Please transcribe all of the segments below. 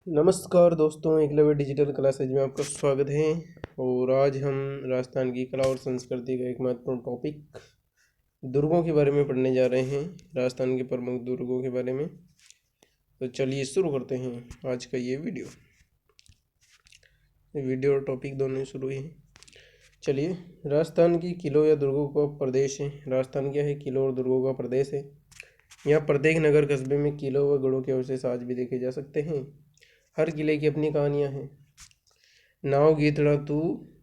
नमस्कार दोस्तों, Eklavya digital classes में आपका स्वागत है। और आज हम राजस्थान की कला और संस्कृति का एक महत्वपूर्ण टॉपिक दुर्गों के बारे में पढ़ने जा रहे हैं। राजस्थान के प्रमुख दुर्गों के बारे में। तो चलिए शुरू करते हैं आज का ये वीडियो और टॉपिक दोनों ही शुरू हैं। चलिए, राजस्थान की किलों या दुर्गों का प्रदेश है। राजस्थान क्या है? किलों और दुर्गों का प्रदेश है। यहाँ प्रत्येक नगर कस्बे में किलों व गढ़ों के अवशेष आज भी देखे जा सकते हैं। हर किले की अपनी कहानियाँ हैं। नाव गीतड़ा तू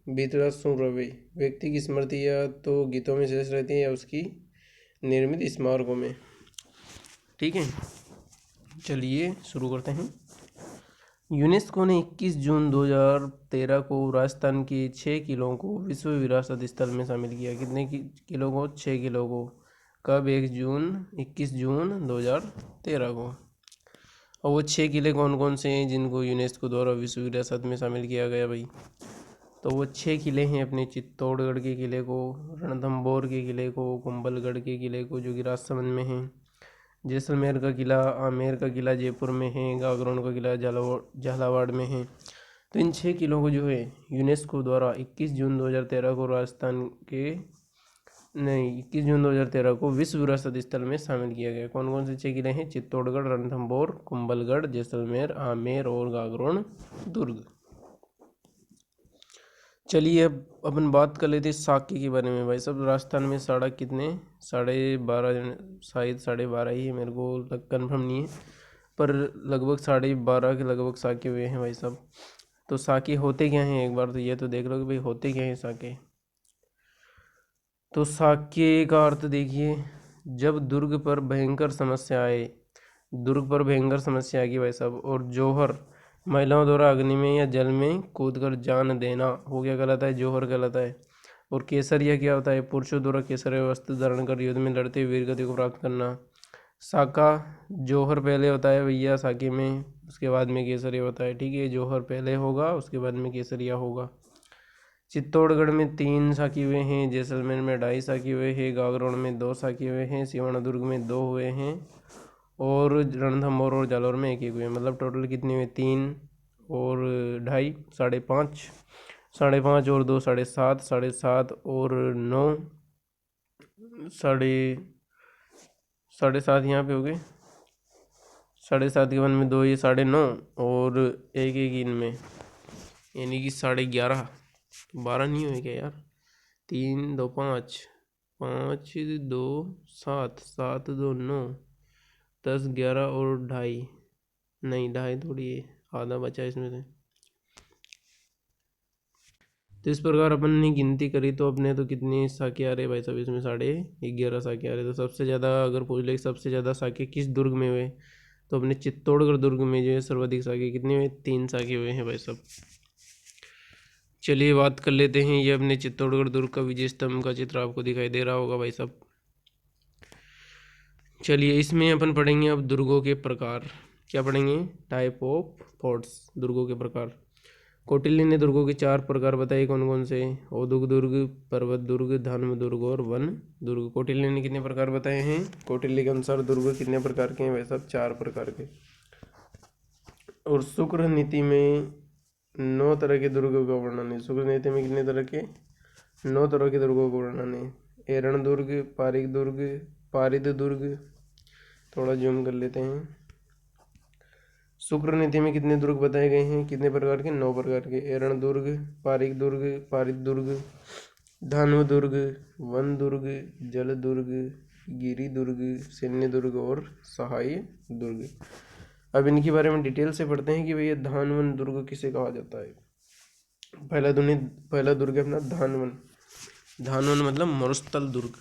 बीतड़ा सुन रवे, व्यक्ति की स्मृति या तो गीतों में शेष रहती है या उसकी निर्मित स्मारकों में। ठीक है, चलिए शुरू करते हैं। यूनेस्को ने 21 जून 2013 को राजस्थान के 6 किलों को विश्व विरासत स्थल में शामिल किया। कितने किलों को? 6 किलों को। कब? 21 जून 2013 को। और वो 6 किले कौन कौन से हैं जिनको यूनेस्को द्वारा विश्व विरासत में शामिल किया गया भाई? तो वो 6 किले हैं अपने चित्तौड़गढ़ के किले को, रणथंभौर के किले को, कुंभलगढ़ के किले को जो कि राजसमंद में है, जैसलमेर का किला, आमेर का किला जयपुर में है, गागरोन का किला झालावाड़ में है। तो इन 6 किलों को जो है यूनेस्को द्वारा 21 जून 2013 को 21 जून 2013 को विश्व विरासत स्थल में शामिल किया गया। कौन कौन से 6 किले हैं? चित्तौड़गढ़, रणथंभौर, कुंभलगढ़, जैसलमेर, आमेर और गागरोन दुर्ग। चलिए अब अपन बात कर लेते हैं साके के बारे में। भाई सब राजस्थान में साड़ा कितने? 12.5, शायद 12.5 ही है, मेरे को कंफर्म नहीं है, पर लगभग 12.5 के लगभग साके हुए हैं भाई सब। तो साके होते क्या हैं? एक बार तो ये तो देख लो कि भाई होते क्या हैं साके। तो साके का अर्थ देखिए, जब दुर्ग पर भयंकर समस्या आए, दुर्ग पर भयंकर समस्या आ गई भाई साहब, और जौहर महिलाओं द्वारा अग्नि में या जल में कूदकर जान देना, वो क्या कहलाता है? जौहर कहलाता है। और केसरिया क्या होता है? पुरुषों द्वारा केसरिया वस्त्र धारण कर युद्ध में लड़ते वीर गति को प्राप्त करना। साका, जौहर पहले होता है भैया साके में, उसके बाद में केसरिया होता है। ठीक है, जौहर पहले होगा, उसके बाद में केसरिया होगा। चित्तौड़गढ़ में 3 साके हुए हैं, जैसलमेर में 2.5 साके हुए हैं, गागरोन में 2 साके हुए हैं, सिवाना-दुर्ग में 2 हुए हैं, और रणथंभौर और जालौर में 1 हुए। मतलब टोटल कितने हुए? 3 और 2.5, 5.5, 5.5 और 2 7.5, 7.5 और 9, 7.5 यहाँ पे हो गए। 7.5 के वन में 2, ये 9.5 और 1 इनमें, यानी कि 11.5। 12 नहीं हुए क्या यार? 3 2 5, 5 2 7, 7 2 9, 10 11 और 2.5, नहीं 2.5 थोड़ी है, आधा बचा इसमें से। तो इस प्रकार अपन ने गिनती करी तो अपने तो कितने साके आ रहे भाई साहब? इसमें 11.5 साके आ रहे। तो सबसे ज़्यादा अगर पूछ ले सबसे ज़्यादा साके किस दुर्ग में हुए, तो अपने चित्तौड़गढ़ दुर्ग में जो है सर्वाधिक साके कितने हुए? 3 साके हुए हैं भाई साहब। चलिए बात कर लेते हैं, ये अपने चित्तौड़गढ़ दुर्ग का विजय स्तंभ का चित्र आपको दिखाई दे रहा होगा भाई साहब। चलिए इसमें अपन पढ़ेंगे अब दुर्गों के प्रकार। क्या पढ़ेंगे? टाइप ऑफ फोर्ट्स, दुर्गों के प्रकार। कौटिल्य ने दुर्गों के 4 प्रकार बताए। कौन कौन से? औदुक दुर्ग, पर्वत दुर्ग, धर्म दुर्ग और वन दुर्ग। कौटिल्य ने कितने प्रकार बताए हैं? कौटिल्य के अनुसार दुर्ग कितने प्रकार के हैं? वैसे 4 प्रकार के। और शुक्र नीति में 9 तरह के दुर्गों का वर्णन है। शुक्र नीति में कितने तरह के? 9 तरह के दुर्गों का वर्णन है। एरण दुर्ग, पारिक दुर्ग, पारिद दुर्ग। थोड़ा जूम कर लेते हैं। शुक्र नीति में कितने दुर्ग बताए गए हैं? कितने प्रकार के? 9 प्रकार के। एरण दुर्ग, पारिक दुर्ग, पारिद दुर्ग, धनु दुर्ग, वन दुर्ग, जल दुर्ग, गिरि दुर्ग, सैन्य दुर्ग और सहाय दुर्ग। अब इनके बारे में डिटेल से पढ़ते हैं कि भैया धानवन दुर्ग किसे कहा जाता है। पहला दुर्ग है अपना धानवन। धानवन मतलब मरुस्थल दुर्ग।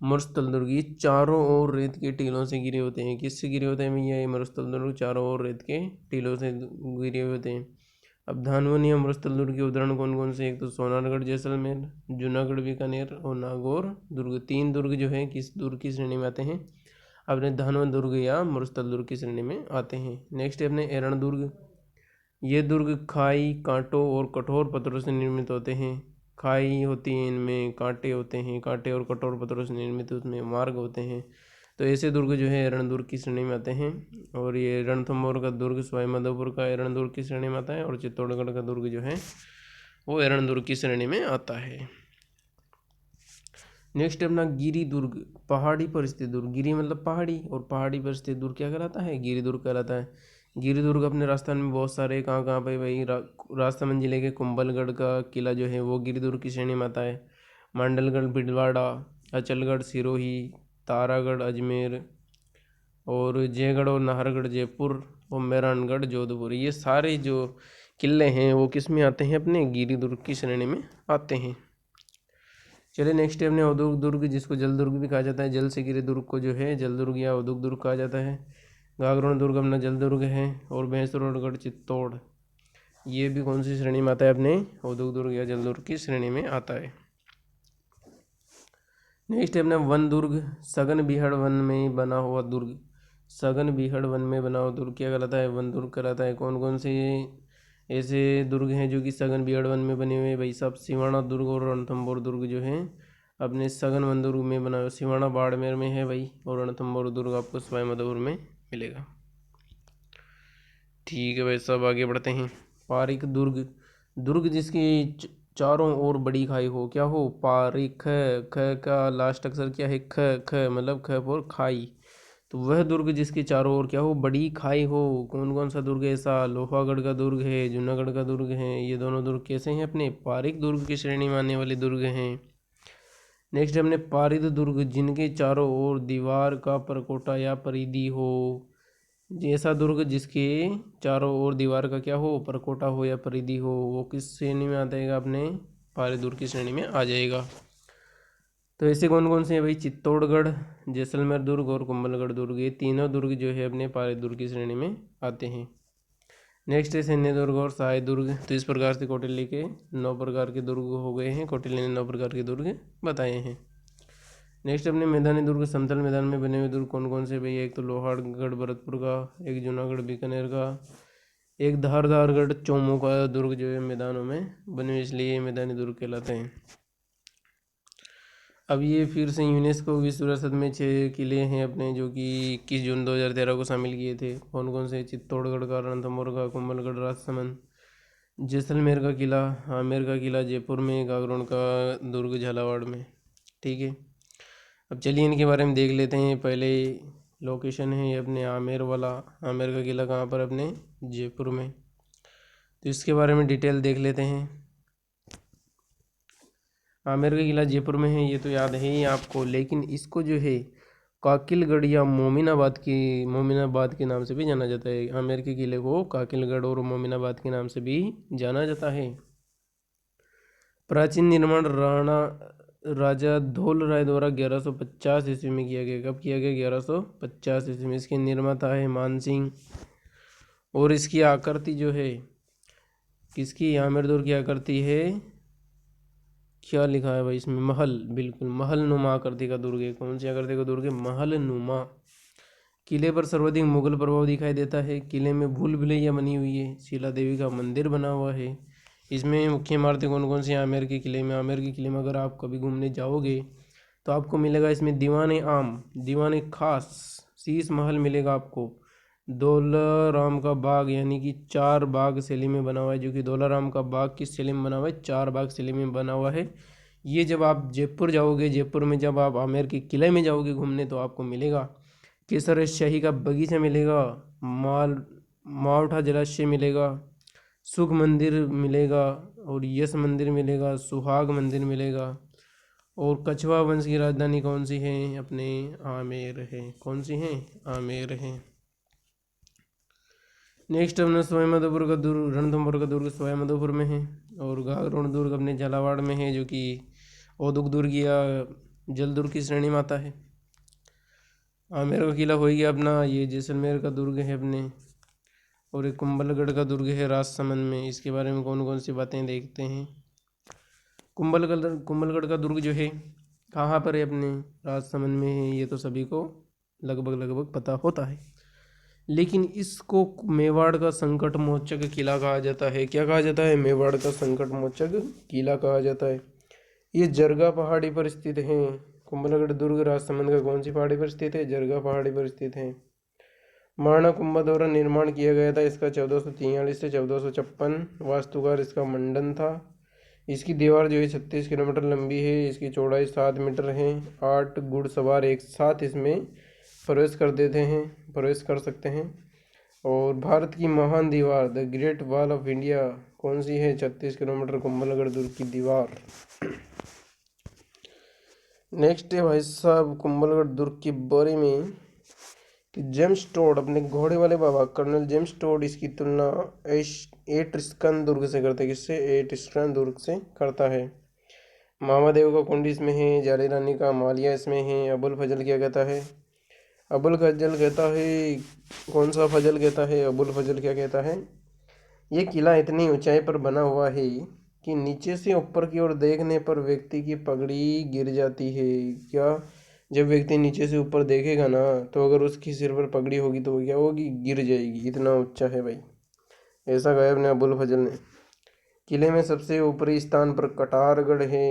मरुस्थल दुर्ग ये चारों ओर रेत के टीलों से घिरे होते हैं। किससे घिरे होते हैं भैया? ये मरुस्थल दुर्ग चारों ओर रेत के टीलों से घिरे होते हैं। अब धानवन या मरुस्थल दुर्ग के उदाहरण कौन कौन से? एक तो सोनारगढ़, जैसलमेर, जूनागढ़, बीकानेर और नागौर दुर्ग। 3 दुर्ग जो है किस दुर्ग की श्रेणी में आते हैं? अपने धानवन दुर्ग या मरुस्थल दुर्ग की श्रेणी में आते हैं। नेक्स्ट है अपने एरण दुर्ग। ये दुर्ग खाई, कांटों और कठोर पत्थरों से निर्मित होते हैं। खाई होती है, इनमें कांटे होते हैं, कांटे और कठोर पत्थरों से निर्मित उसमें मार्ग होते हैं। तो ऐसे दुर्ग जो है रणदुर्ग की श्रेणी में आते हैं। और ये रणथंभौर का दुर्ग सवाईमाधोपुर का रणदुर्ग की श्रेणी में आता है, और चित्तौड़गढ़ का दुर्ग जो है वो रणदुर्ग की श्रेणी में आता है। नेक्स्ट है अपना गिरी दुर्ग, पहाड़ी पर स्थित दुर्ग। गिरी मतलब पहाड़ी, और पहाड़ी पर स्थित दुर्ग क्या कहलाता है? गिरी दुर्ग कहलाता है। गिरी दुर्ग अपने राजस्थान में बहुत सारे, कहाँ कहाँ पे भाई, राजसमंद जिले के कुंभलगढ़ का किला जो है वो गिरी दुर्ग की श्रेणी में आता है। मांडलगढ़ भीलवाड़ा, अचलगढ़ सिरोही, तारागढ़ अजमेर, और जयगढ़ और नाहरगढ़ जयपुर, और मेहरानगढ़ जोधपुर, ये सारे जो किले हैं वो किस में आते हैं? अपने गिरी दुर्ग की श्रेणी में आते हैं। चलिए नेक्स्ट है अपने औद्योगिक दुर्ग, जिसको जल दुर्ग भी कहा जाता है। जल से घिरे दुर्ग को जो है जल दुर्ग या औद्योगिक दुर्ग कहा जाता है। गागरोन दुर्ग अपना जल दुर्ग है। और भैंसरोडगढ़ चित्तौड़, ये भी कौन सी श्रेणी में आता है? अपने औद्योगिक दुर्ग या जल दुर्ग की श्रेणी में आता है। नेक्स्ट है अपना वन दुर्ग, सघन बीहड़ वन में बना हुआ दुर्ग। सघन बीहड़ वन में बना हुआ दुर्ग क्या कहलाता है? वन दुर्ग कहलाता है। कौन कौन से ऐसे दुर्ग हैं जो कि सघन बीहड़ वन में बने हुए हैं भाई साहब? सिवाना दुर्ग और रणथंभौर दुर्ग जो हैं अपने सघन वन दुर्ग में बना हुआ। सिवाना बाड़मेर में है भाई, और रणथंभौर दुर्ग आपको सवाईमाधोपुर में मिलेगा। ठीक है भाई साहब, आगे बढ़ते हैं। पारिक दुर्ग, दुर्ग जिसकी चारों ओर बड़ी खाई हो, क्या हो? पारिक। ख का लास्ट अक्षर क्या है? ख। ख मतलब ख फॉर खाई। तो वह दुर्ग जिसके चारों ओर क्या हो? बड़ी खाई हो। कौन कौन सा दुर्ग है ऐसा? लोहागढ़ का दुर्ग है, जूनागढ़ का दुर्ग है। ये दोनों दुर्ग कैसे हैं? अपने पारिक दुर्ग की श्रेणी में आने वाले दुर्ग हैं। नेक्स्ट हमने पारिद दुर्ग, जिनके चारों ओर दीवार का परकोटा या परिधि हो। ऐसा दुर्ग जिसके चारों ओर दीवार का क्या हो? परकोटा हो या परिधि हो, वो किस श्रेणी में आ जाएगा? अपने पारिद दुर्ग की श्रेणी में आ जाएगा। तो ऐसे कौन कौन से हैं भाई? चित्तौड़गढ़, जैसलमेर दुर्ग और कुंभलगढ़ दुर्ग, ये तीनों दुर्ग जो है अपने पारिद दुर्ग की श्रेणी में आते हैं। नेक्स्ट है सैन्य दुर्ग और सहाय दुर्ग। तो इस प्रकार से कौटिल्य के 9 प्रकार के दुर्ग हो गए हैं। कौटिल्य ने 9 प्रकार के दुर्ग बताए हैं। नेक्स्ट अपने मैदानी दुर्ग, समतल मैदान में बने हुए दुर्ग कौन कौन से भैया? एक तो लोहागढ़ भरतपुर का, एक जूनागढ़ बीकानेर का, एक धारगढ़ चौमू का दुर्ग जो है मैदानों में बने हुए, इसलिए ये मैदानी दुर्ग कहलाते हैं। अब ये फिर से यूनेस्को विश्व विरासत में 6 किले हैं अपने, जो कि 21 जून 2013 को शामिल किए थे। कौन कौन से? चित्तौड़गढ़ का, रणथंभौर का, कुंभलगढ़ राजसमंद, जैसलमेर का किला, आमेर का किला जयपुर में, गागरोन का दुर्ग झालावाड़ में। ठीक है, अब चलिए इनके बारे में देख लेते हैं। पहले लोकेशन है ये अपने आमेर वाला। आमेर का किला कहाँ पर? अपने जयपुर में। तो इसके बारे में डिटेल देख लेते हैं। आमेर का किला जयपुर में है, ये तो याद है ही आपको, लेकिन इसको जो है काकिलगढ़ या मोमिनाबाद के नाम से भी जाना जाता है। आमेर के किले को काकिलगढ़ और मोमिनाबाद के नाम से भी जाना जाता है। प्राचीन निर्माण राजा धौल राय द्वारा 1150 ईस्वी में किया गया। कब किया गया? 1150 ईस्वी में। इसके निर्माता है मानसिंह। और इसकी आकृति जो है किसकी? आमेर दुर्ग की आकृति है, क्या लिखा है भाई इसमें? महल। बिल्कुल महल नुमा आकृति का दुर्ग है। कौन सी आकृति का दुर्ग है? महल नुमा। किले पर सर्वाधिक मुगल प्रभाव दिखाई देता है। किले में भूल भुलैया बनी हुई है। शीला देवी का मंदिर बना हुआ है। इसमें मुख्य इमारतें कौन कौन सी हैं? आमेर के किले में। आमेर के किले में अगर आप कभी घूमने जाओगे तो आपको मिलेगा इसमें दीवान आम, दीवान खास, शीश महल मिलेगा आपको। दौलाराम का बाग, यानी कि 4 बाग शैली में बना हुआ है। जो कि दौलाराम का बाग किस शैली में बना हुआ है? 4 बाग शैली में बना हुआ है। ये जब आप जयपुर जाओगे, जयपुर में जब आप आमेर के किले में जाओगे घूमने, तो आपको मिलेगा केसर शाही का बगीचा मिलेगा, मावठा जलाशय मिलेगा, सुख मंदिर मिलेगा, और यश मंदिर मिलेगा, सुहाग मंदिर मिलेगा। और कछवा वंश की राजधानी कौन सी है? अपने आमेर है। कौन सी है? आमेर है। नेक्स्ट अपना सवाईमाधोपुर का दुर्ग, रणथंभौर का दुर्ग सवाईमाधोपुर में है। और गागरोन दुर्ग अपने झालावाड़ में है, जो कि औद्योगिक दुर्ग या जल दुर्ग की श्रेणी में आता है। आमेर का किला हो गया अपना, ये जैसलमेर का दुर्ग है अपने, और एक कुंभलगढ़ का दुर्ग है राजसमंद में। इसके बारे में कौन कौन सी बातें देखते हैं। कुंभलगढ़ का दुर्ग जो है कहाँ पर है? अपने राजसमंद में है। ये तो सभी को लगभग पता होता है, लेकिन इसको मेवाड़ का संकट मोचक किला कहा जाता है। क्या कहा जाता है? मेवाड़ का संकट मोचक किला कहा जाता है। ये जरगा पहाड़ी पर स्थित है। कुंभलगढ़ दुर्ग राजसमंद का कौन सी पहाड़ी पर स्थित है? जरगा पहाड़ी पर स्थित है। महाराणा कुंभा द्वारा निर्माण किया गया था। इसका 1443 से 1456 वास्तुकार इसका मंडन था। इसकी दीवार जो है 36 किलोमीटर लंबी है। इसकी चौड़ाई 7 मीटर है। 8 घुड़सवार एक साथ इसमें प्रवेश कर सकते हैं। और भारत की महान दीवार the great wall of India कौन सी है? 36 किलोमीटर कुंभलगढ़ दुर्ग की दीवार। नेक्स्ट है भाई साहब कुंभलगढ़ दुर्ग के बारे में कि जेम्स टोड अपने घोड़े वाले बाबा कर्नल जेम्स टोड इसकी तुलना एट्रिस्कन दुर्ग से करते हैं। किससे? एट्रिस्कन दुर्ग से करता है। महादेव का कुंड इसमें है। जाली रानी का मालिया इसमें है। अबुल फजल क्या कहता है? अबुल फजल कहता है, कौन सा फजल कहता है? अबुल फजल क्या कहता है? ये किला इतनी ऊंचाई पर बना हुआ है कि नीचे से ऊपर की ओर देखने पर व्यक्ति की पगड़ी गिर जाती है। क्या? जब व्यक्ति नीचे से ऊपर देखेगा ना तो अगर उसकी सिर पर पगड़ी होगी तो वो क्या होगी? गिर जाएगी। इतना ऊंचा है भाई। ऐसा कहा अपने अबुल फजल ने। किले में सबसे ऊपरी स्थान पर कटारगढ़ है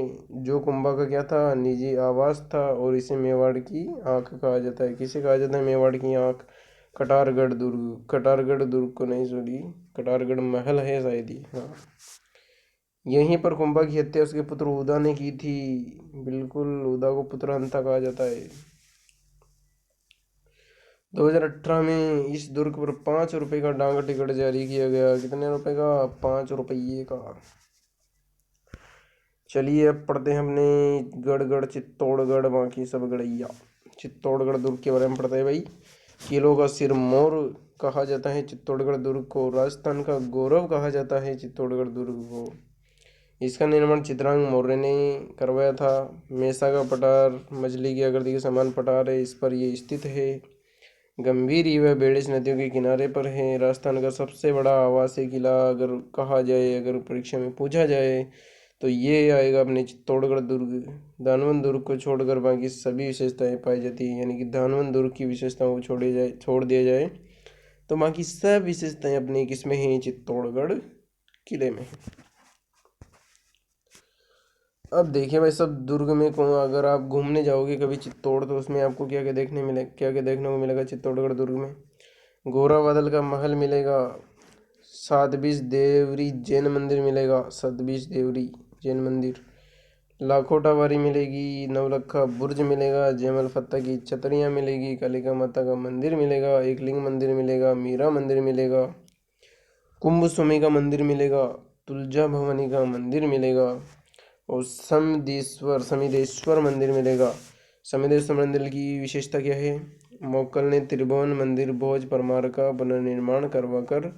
जो कुंभा का क्या था? निजी आवास था और इसे मेवाड़ की आंख कहा जाता है। किसे कहा जाता है? मेवाड़ की आंख। कटारगढ़ दुर्ग। कटारगढ़ दुर्ग को नहीं, सॉरी, कटारगढ़ महल है शायद ही। हाँ, यहीं पर कुंभा की हत्या उसके पुत्र उदा ने की थी। बिल्कुल, उदा को पुत्रहंता कहा जाता है। 2018 में इस दुर्ग पर 5 रुपए का डाक टिकट जारी किया गया। कितने रुपए का? 5 रुपये का। चलिए अब पढ़ते हैं अपने गढ़गढ़ चित्तौड़गढ़ बाकी सब गढ़ैया। चित्तौड़गढ़ दुर्ग के बारे में पढ़ते हैं भाई। किलों का सिरमौर कहा जाता है चित्तौड़गढ़ दुर्ग को। राजस्थान का गौरव कहा जाता है चित्तौड़गढ़ दुर्ग को। इसका निर्माण चित्रांग मौर्य ने करवाया था। मेसा का पठार मछली की आकृति के समान पठार है, इस पर ये स्थित है। गंभीर व बेड़िस नदियों के किनारे पर है। राजस्थान का सबसे बड़ा आवासीय किला अगर कहा जाए, अगर परीक्षा में पूछा जाए तो ये आएगा अपने चित्तौड़गढ़ दुर्ग। धानवंत दुर्ग को छोड़कर बाकी सभी विशेषताएं पाई जाती है। यानी कि धानवंत दुर्ग की विशेषताओं को छोड़ दिया जाए तो बाकी सब विशेषताएं अपने किसमें हैं? चित्तौड़गढ़ किले में। अब देखिए भाई सब दुर्ग में कौन, अगर आप घूमने जाओगे कभी चित्तौड़ तो उसमें आपको क्या क्या देखने को मिलेगा चित्तौड़गढ़ दुर्ग में? गोरा बादल का महल मिलेगा। सातबीस देवरी जैन मंदिर मिलेगा। सतबीस देवरी जैन मंदिर। लाखोटा बारी मिलेगी। नवलखा बुर्ज मिलेगा। जयमल फत्ता की छतरियाँ मिलेगी। कालिका माता का मंदिर मिलेगा। एकलिंग मंदिर मिलेगा। मीरा मंदिर मिलेगा। कुंभ स्वामी का मंदिर मिलेगा। तुलजा भवानी का मंदिर मिलेगा और समिदेश्वर मंदिर मिलेगा। समिदेश्वर मंदिर की विशेषता क्या है? मोक्कल ने त्रिभुवन मंदिर भोज परमार का पुनर्निर्माण करवाकर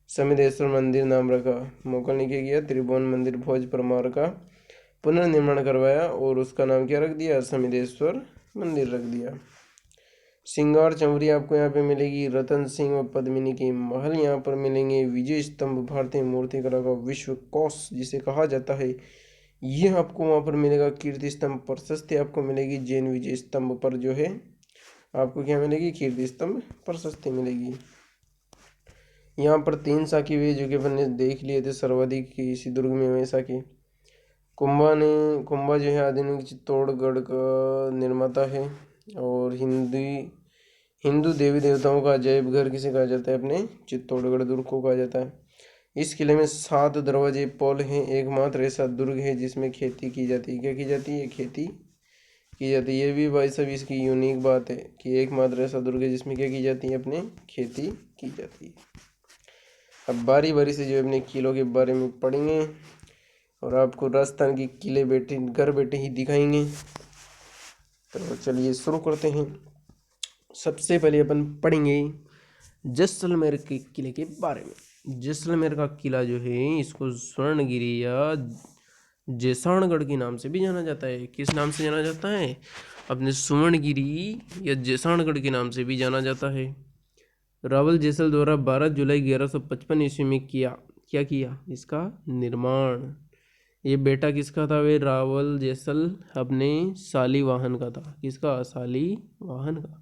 समिदेश्वर मंदिर नाम रखा। मोक्कल ने क्या किया? त्रिभुवन मंदिर भोज परमार का पुनर्निर्माण करवाया और उसका नाम क्या रख दिया? समिदेश्वर मंदिर रख दिया। सिंगार चंवरी आपको यहाँ पे मिलेगी। रतन सिंह व पद्मिनी के महल यहाँ पर मिलेंगे। विजय स्तंभ भारतीय मूर्तिकला का विश्व कोश जिसे कहा जाता है, ये आपको वहाँ पर मिलेगा। कीर्ति स्तंभ प्रशस्ति आपको मिलेगी। जैन विजय स्तंभ पर जो है आपको क्या मिलेगी? कीर्ति स्तंभ प्रशस्ति मिलेगी। यहाँ पर 3 साकी हुए जो कि अपन ने देख लिए थे सर्वाधिक इसी दुर्ग में हुए साकी। कुंभा जो है आधुनिक चित्तौड़गढ़ का निर्माता है और हिंदू देवी देवताओं का अजायब घर किसे कहा जाता है? अपने चित्तौड़गढ़ दुर्ग को कहा जाता है। इस किले में 7 दरवाजे पोल हैं। एकमात्र ऐसा दुर्ग है जिसमें खेती की जाती है। क्या की जाती है? खेती की जाती है। ये भी भाई साहब इसकी यूनिक बात है कि एकमात्र ऐसा दुर्ग है जिसमें क्या की जाती है? अपने खेती की जाती है। अब बारी बारी से जो अपने किलों के बारे में पढ़ेंगे और आपको राजस्थान की किले घर बैठे ही दिखाएंगे। तो चलिए शुरू करते हैं। सबसे पहले अपन पढ़ेंगे जैसलमेर के किले के बारे में। जैसलमेर का किला जो है इसको स्वर्णगिरी या जैसाणगढ़ के नाम से भी जाना जाता है। किस नाम से जाना जाता है? अपने स्वर्णगिरी या जैसाणगढ़ के नाम से भी जाना जाता है। रावल जैसल द्वारा 12 जुलाई 1155 ईस्वी में क्या किया इसका निर्माण। ये बेटा किसका था? वे रावल जैसल अपने शालीवाहन का था। किसका? शालीवाहन का।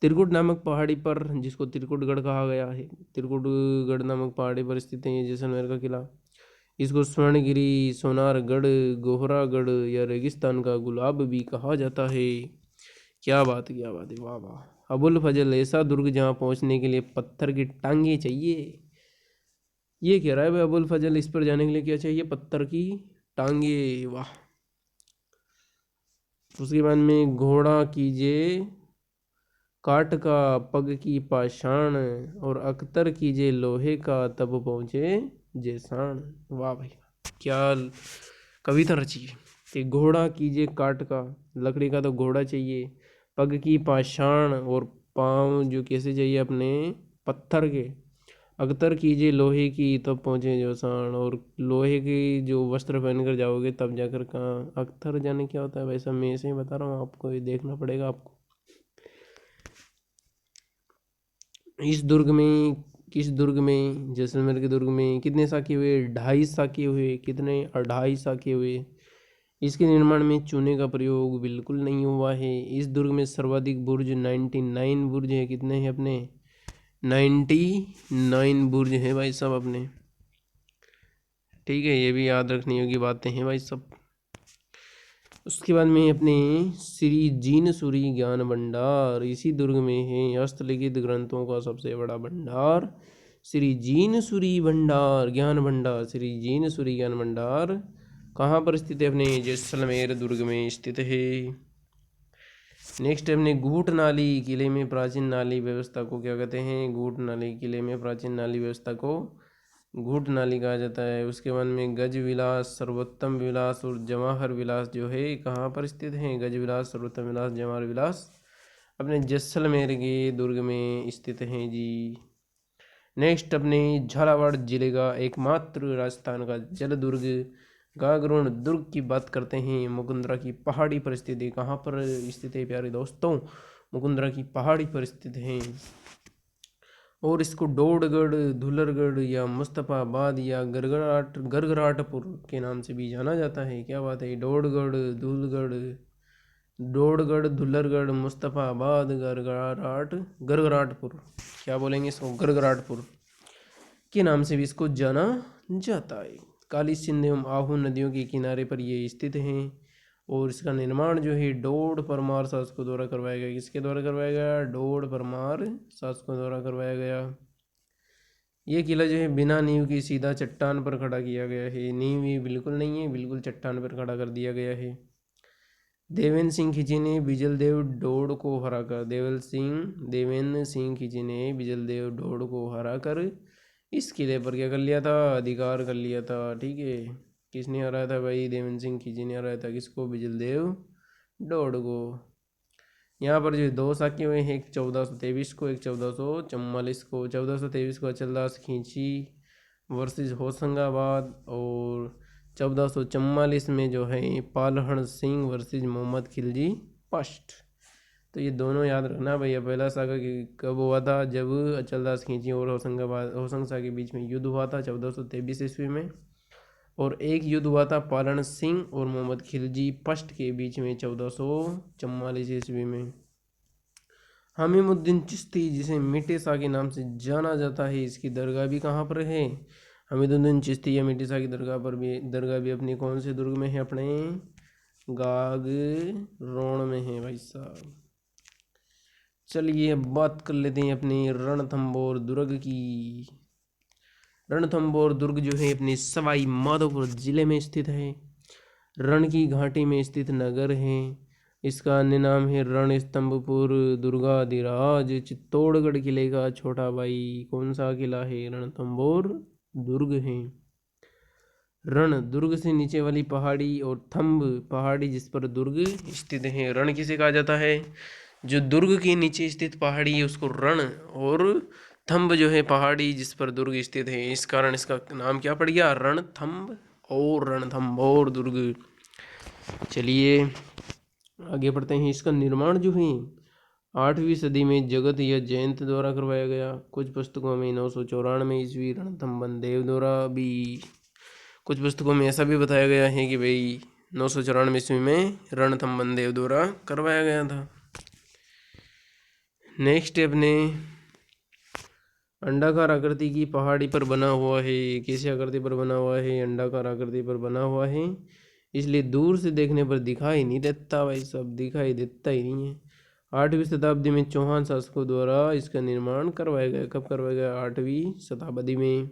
त्रिकुट नामक पहाड़ी पर, जिसको त्रिकुटगढ़ कहा गया है, त्रिकुटगढ़ नामक पहाड़ी पर स्थित है ये जैसलमेर का किला। इसको स्वर्णगिरी, सोनारगढ़, गोहरागढ़ या रेगिस्तान का गुलाब भी कहा जाता है। क्या बात है, वाह वाह। अबुल फजल ऐसा दुर्ग जहाँ पहुँचने के लिए पत्थर की टांगे चाहिए। ये कह रहा है भाई अबुल फजल इस पर जाने के लिए क्या चाहिए, पत्थर की टांगे, वाह। उसके बाद में घोड़ा कीजिए काट का पग की पाषाण, और अख्तर कीजिए लोहे का तब पहुँचे जेसाण। वाह भाई, क्या कविता रची है। कि घोड़ा कीजिए काट का, लकड़ी का तो घोड़ा चाहिए, पग की पाषाण और पाँव जो कैसे चाहिए अपने, पत्थर के, अख्तर कीजिए लोहे की तब पहुँचे जोसान, और लोहे की जो वस्त्र पहन कर जाओगे तब जाकर कहाँ, अख्तर जाने क्या होता है वैसा मैं ऐसे ही बता रहा हूँ आपको, ये देखना पड़ेगा आपको। इस दुर्ग में, किस दुर्ग में, जैसलमेर के दुर्ग में कितने साके हुए, 2.5 साके हुए। कितने, 2.5 साके हुए। इसके निर्माण में चूने का प्रयोग बिल्कुल नहीं हुआ है। इस दुर्ग में सर्वाधिक बुर्ज 99 बुर्ज है। कितने हैं अपने, 99 बुर्ज है भाई साहब अपने। ठीक है, ये भी याद रखने योग्य बातें हैं भाई सब। उसके बाद में अपने श्री जीनसूरी ज्ञान भंडार, इसी दुर्ग में है हस्तलिखित ग्रंथों का सबसे बड़ा भंडार, श्री जीनसूरी भंडार ज्ञान भंडार, श्री जीनसूरी ज्ञान भंडार कहाँ पर स्थित है, अपने जैसलमेर दुर्ग में स्थित है। नेक्स्ट है अपने घूट नाली किले में प्राचीन नाली व्यवस्था को क्या कहते हैं, घूट नाली किले में प्राचीन नाली व्यवस्था को घूट नाली कहा जाता है। उसके बाद में गज विलास, सर्वोत्तम विलास और जवाहर विलास जो है कहाँ पर स्थित हैं, गज विलास, सर्वोत्तम विलास, जवाहर विलास अपने जैसलमेर के दुर्ग में स्थित हैं जी। नेक्स्ट अपने झालावाड़ जिले का एकमात्र राजस्थान का जल दुर्ग गागरोन दुर्ग की बात करते हैं। मुकुंदरा की पहाड़ी पर स्थित है। कहाँ पर स्थित है प्यारे दोस्तों, मुकुंदरा की पहाड़ी पर स्थित है। और इसको डोडगढ़, धुलरगढ़ या मुस्तफ़ाबाद या गरगराटपुर के नाम से भी जाना जाता है। क्या बात है, डोडगढ़, धुलरगढ़, मुस्तफ़ाबाद, गरगराटपुर, क्या बोलेंगे इसको, गरगराटपुर के नाम से भी इसको जाना जाता है। काली सिंध एवं आहू नदियों के किनारे पर ये स्थित हैं। और इसका निर्माण जो है डोड परमार शासकों द्वारा करवाया गया। किसके द्वारा करवाया गया, डोड परमार शासकों द्वारा करवाया गया। ये किला जो है बिना नींव की सीधा चट्टान पर खड़ा किया गया है। नींव भी बिल्कुल नहीं है, बिल्कुल चट्टान पर खड़ा कर दिया गया है। देवेंद्र सिंह खिची ने बिजलदेव डोड को हराकर, देवेंद्र सिंह खिची ने बिजलदेव डोड को हराकर इस किले पर क्या कर लिया था, अधिकार कर लिया था। ठीक है, किसने हराया था भाई, देवेंद्र सिंह खिची ने हराया था किसको, बिजलदेव डोड को। यहाँ पर जो दो साके हुए हैं, एक 1423 को, एक 1444 को। 1423 को अचलदास खींची वर्सेस होशंगाबाद, और 1444 में जो है पालहण सिंह वर्सेस मोहम्मद खिलजी फर्स्ट। तो ये दोनों याद रखना भैया। पहला साका कब हुआ था, जब अचलदास खींची और होशंगा के बीच में युद्ध हुआ था 1423 ईस्वी में। और एक युद्ध हुआ था पालहण सिंह और मोहम्मद खिलजी फर्स्ट के बीच में 1444 ईस्वी में। हमीमुद्दीन चिश्ती, जिसे मीठे शाह के नाम से जाना जाता है, इसकी दरगाह भी कहाँ पर है, हमीमुद्दीन चिश्ती या मीठे शाह की दरगाह भी अपने कौन से दुर्ग में है, अपने गागरोन में है भाई साहब। चलिए अब बात कर लेते हैं अपने रणथंभौर दुर्ग की। रणथंभौर दुर्ग जो है अपने सवाई माधोपुर जिले में स्थित है। रण की घाटी में स्थित नगर है। इसका अन्य नाम है रणस्तंभपुर दुर्गाधिराज चित्तौड़गढ़ किले का छोटा भाई। कौन सा किला है, रणथंभौर दुर्ग है। रण दुर्ग से नीचे वाली पहाड़ी, और थंब पहाड़ी जिस पर दुर्ग स्थित है। रण किसे कहा जाता है, जो दुर्ग के नीचे स्थित पहाड़ी है उसको रण, और थंब जो है पहाड़ी जिस पर दुर्ग स्थित है, इस कारण इसका नाम क्या पड़ गया, रणथंभ और रणथंभौर दुर्ग। चलिए आगे बढ़ते हैं। इसका निर्माण जो है 8वीं सदी में जगत या जयंत द्वारा करवाया गया। कुछ पुस्तकों में 994 ईस्वी रणथंभन देव द्वारा भी, कुछ पुस्तकों में ऐसा भी बताया गया है कि भाई 994 ईस्वी में रणथंभन देव द्वारा करवाया गया था। नेक्स्ट अपने अंडाकार आकृति की पहाड़ी पर बना हुआ है। कैसी आकृति पर बना हुआ है? अंडाकार आकृति पर बना हुआ है, इसलिए दूर से देखने पर दिखाई नहीं देता भाई, सब दिखाई देता ही नहीं है। 8वीं शताब्दी में चौहान शासकों द्वारा इसका निर्माण करवाया गया। कब करवाया गया? 8वीं शताब्दी में।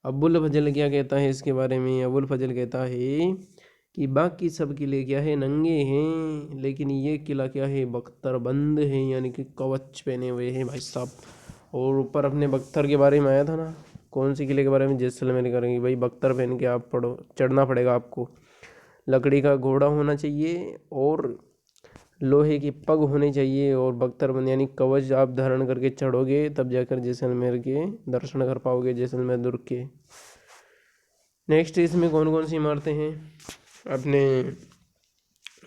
अबुल फजल क्या कहता है इसके बारे में? अबुल फजल कहता है कि बाकी सब किले क्या है? नंगे हैं, लेकिन ये किला क्या है? बख्तरबंद है, यानी कि कवच पहने हुए हैं भाई साहब। और ऊपर अपने बख्तर के बारे में आया था ना, कौन सी किले के बारे में? जैसलमेर करेंगे भाई, बख्तर पहन के आप पढ़ो, चढ़ना पड़ेगा आपको। लकड़ी का घोड़ा होना चाहिए और लोहे के पग होने चाहिए, और बख्तरबंद यानी कवच आप धारण करके चढ़ोगे, तब जाकर जैसलमेर के दर्शन कर पाओगे, जैसलमेर दुर्ग के। नेक्स्ट इसमें कौन कौन सी इमारतें हैं? अपने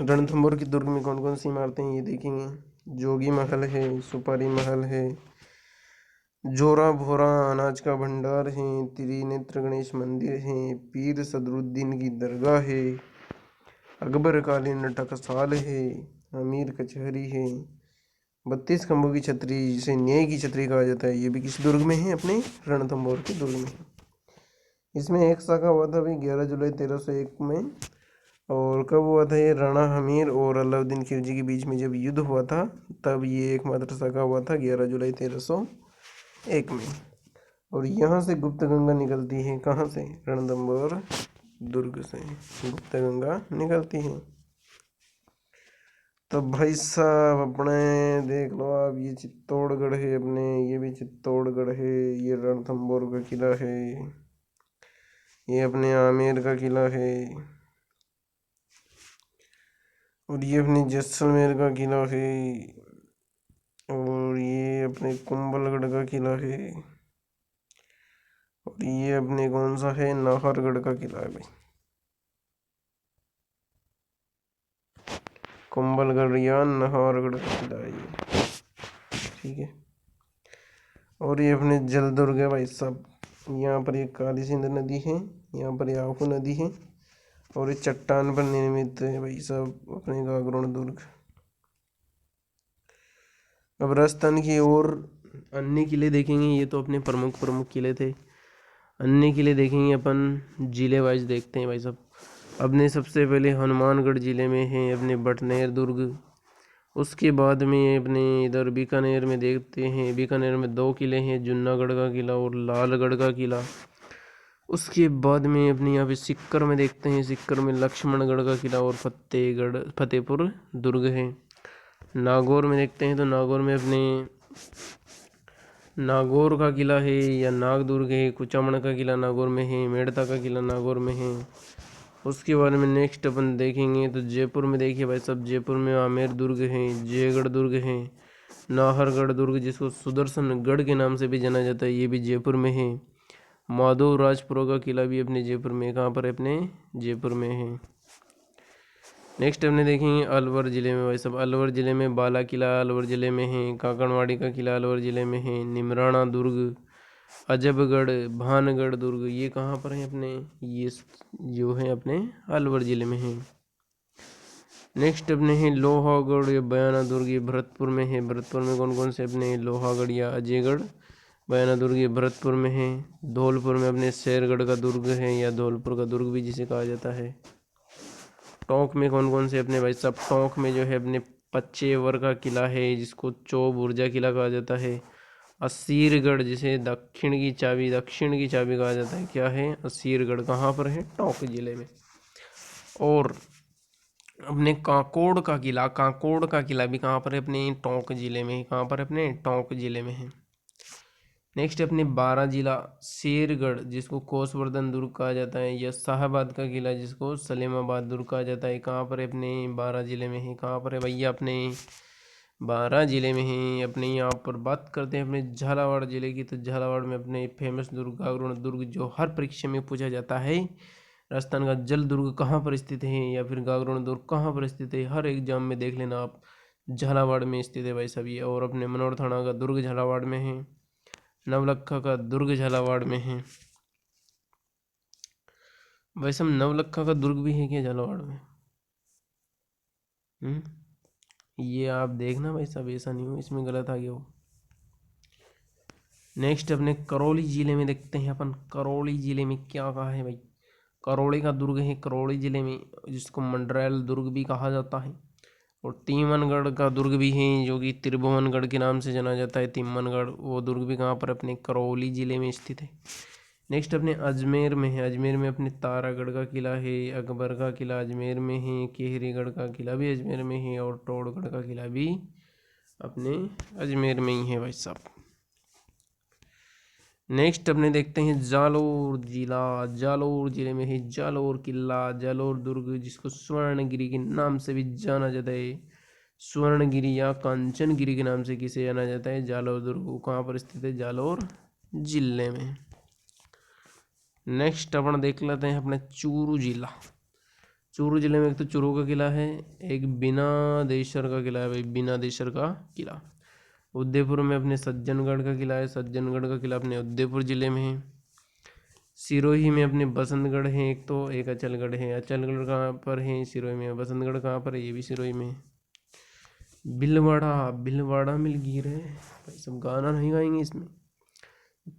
रणथंभौर के दुर्ग में कौन कौन सी इमारतें हैं ये देखेंगे। जोगी महल है, सुपारी महल है, जोरा भोरा अनाज का भंडार है, त्रिनेत्र गणेश मंदिर है, पीर सदरुद्दीन की दरगाह है, अकबर कालीन टकसाल है, अमीर कचहरी है, 32 खंभों की छतरी जिसे न्याय की छतरी कहा जाता है, ये भी किस दुर्ग में है? अपने रणथंभौर के दुर्ग में। इसमें एक शाखा हुआ था भाई 11 जुलाई 1301 में। और कब हुआ था ये? राणा हमीर और अलाउद्दीन खिलजी के बीच में जब युद्ध हुआ था, तब ये एकमात्र शाखा हुआ था 11 जुलाई 1301 में। और यहाँ से गुप्त गंगा निकलती है। कहाँ से? रणथंभौर दुर्ग से गुप्त गंगा निकलती है। तो भाई साहब अपने देख लो आप, ये चित्तौड़गढ़ है अपने, ये भी चित्तौड़गढ़ है, ये रणथंभौर का किला है, ये अपने आमेर का किला है, और ये अपने जैसलमेर का किला है, और ये अपने कुंभलगढ़ का किला है, और ये अपने कौन सा है? नाहरगढ़ का किला है भाई, कुंभलगढ़ या नाहरगढ़ का किला है ये, ठीक है। और ये अपने जलदुर्ग है भाई साहब। यहाँ पर ये काली सिंध नदी है, यहाँ पर याहू नदी है, और ये चट्टान पर निर्मित है भाई साहब अपने गागरोन दुर्ग। अब राजस्थान की ओर अन्य किले देखेंगे। ये तो अपने प्रमुख प्रमुख किले थे। अन्य किले देखेंगे अपन, जिले वाइज देखते हैं भाई साहब। अपने सबसे पहले हनुमानगढ़ जिले में है अपने बटनेर दुर्ग। उसके बाद में अपने इधर बीकानेर में देखते हैं, बीकानेर में 2 किले हैं, जूनागढ़ का किला और लालगढ़ का किला। उसके बाद में अपने यहाँ पे सिक्कर में देखते हैं, सिक्कर में लक्ष्मणगढ़ का किला और फतेहपुर दुर्ग है। नागौर में देखते हैं तो नागौर में अपने नागौर का किला है या नाग दुर्ग है, कुचामण का किला नागौर में है, मेड़ता का किला नागौर में है। उसके बारे में नेक्स्ट अपन देखेंगे तो जयपुर में देखिए भाई साहब, जयपुर में आमेर दुर्ग है, जयगढ़ दुर्ग है, नाहरगढ़ दुर्ग जिसको सुदर्शनगढ़ के नाम से भी जाना जाता है, ये भी जयपुर में है। माधव राजपुरा का किला भी अपने जयपुर में, कहाँ पर है? अपने जयपुर में है। नेक्स्ट हमने देखेंगे अलवर ज़िले में भाई साहब, अलवर ज़िले में बाला किला अलवर ज़िले में है, काकड़वाड़ी का किला अलवर ज़िले में है, निमराना दुर्ग, अजबगढ़, भानगढ़ दुर्ग, ये कहाँ पर है? अपने ये जो है अपने अलवर ज़िले में है। नेक्स्ट अपने हैं लोहागढ़ या बयाना दुर्ग, ये भरतपुर में है। भरतपुर में कौन कौन से अपने? लोहागढ़ या अजयगढ़, बयाना दुर्ग ये भरतपुर में है। धौलपुर में अपने शेरगढ़ का दुर्ग है या धौलपुर का दुर्ग भी जिसे कहा जाता है। टोंक में कौन कौन से अपने भाई साहब? टोंक में जो है अपने पच्चेवर का किला है जिसको चौब ऊर्जा किला कहा जाता है। असीरगढ़ जिसे दक्षिण की चाबी कहा जाता है, क्या है? असीरगढ़, कहाँ पर है? टोंक जिले में। और अपने काकोड़ का किला भी कहाँ पर है? अपने टोंक जिले में। कहाँ पर है? अपने टोंक जिले में है। नेक्स्ट अपने 12 जिला शेरगढ़ जिसको कोसवर्धन दुर्ग कहा जाता है, या शाहाबाद का किला जिसको सलेमाबाद दुर्ग कहा जाता है, कहाँ पर है? अपने 12 जिले में है। कहाँ पर है भैया? अपने 12 जिले में है। अपने यहाँ पर बात करते हैं अपने झालावाड़ जिले की, तो झालावाड़ में अपने फेमस दुर्ग गागरोन दुर्ग जो हर परीक्षा में पूछा जाता है। राजस्थान का जल दुर्ग कहाँ पर स्थित है, या फिर गागरोन दुर्ग कहाँ पर स्थित है, हर एग्जाम में देख लेना आप। झालावाड़ में स्थित है भाई साहब ये। और अपने मनोर थाना का दुर्ग झालावाड़ में है। नवलखा का दुर्ग झालावाड़ में है। वैसे हम नवलखा का दुर्ग भी है क्या झालावाड़ में? ये आप देखना भाई साहब, ऐसा नहीं हो इसमें गलत आ गया हो। नेक्स्ट अपने करौली जिले में देखते हैं अपन, करौली जिले में क्या कहा है भाई। करौली का दुर्ग है करौली जिले में, जिसको मंडरैल दुर्ग भी कहा जाता है। और तिमनगढ़ का दुर्ग भी है, जो कि त्रिभुवनगढ़ के नाम से जाना जाता है। तिमनगढ़ वो दुर्ग भी कहाँ पर, अपने करौली जिले में स्थित है। नेक्स्ट अपने अजमेर में है, अजमेर में अपने तारागढ़ का किला है, अकबर का किला अजमेर में है, केहरीगढ़ का किला भी अजमेर में है, और टोड़गढ़ का किला भी अपने अजमेर में ही है भाई साहब। नेक्स्ट अपने देखते हैं जालोर जिला, जालोर जिले में है जालोर किला, जालोर दुर्ग, जिसको स्वर्णगिरी के नाम से भी जाना जाता है। स्वर्णगिरी या कांचनगिरी के नाम से किसे जाना जाता है, जालोर दुर्ग कहाँ पर स्थित है, जालोर जिले में। नेक्स्ट अपन देख लेते हैं अपने चूरू जिला। चूरू जिले में एक तो चूरू का किला है, एक बिनादेश्वर का किला है भाई, बिनादेश्वर का किला। उदयपुर में अपने सज्जनगढ़ का किला है, सज्जनगढ़ का किला अपने उदयपुर जिले में है। सिरोही में अपने बसंतगढ़ है एक तो, एक अचलगढ़ है। अचलगढ़ कहाँ पर है, सिरोही में। बसंतगढ़ कहाँ पर है, ये भी सिरोही में है। भीलवाड़ा, भीलवाड़ा मिलगिर है भाई, सब गाना नहीं गाएंगे इसमें,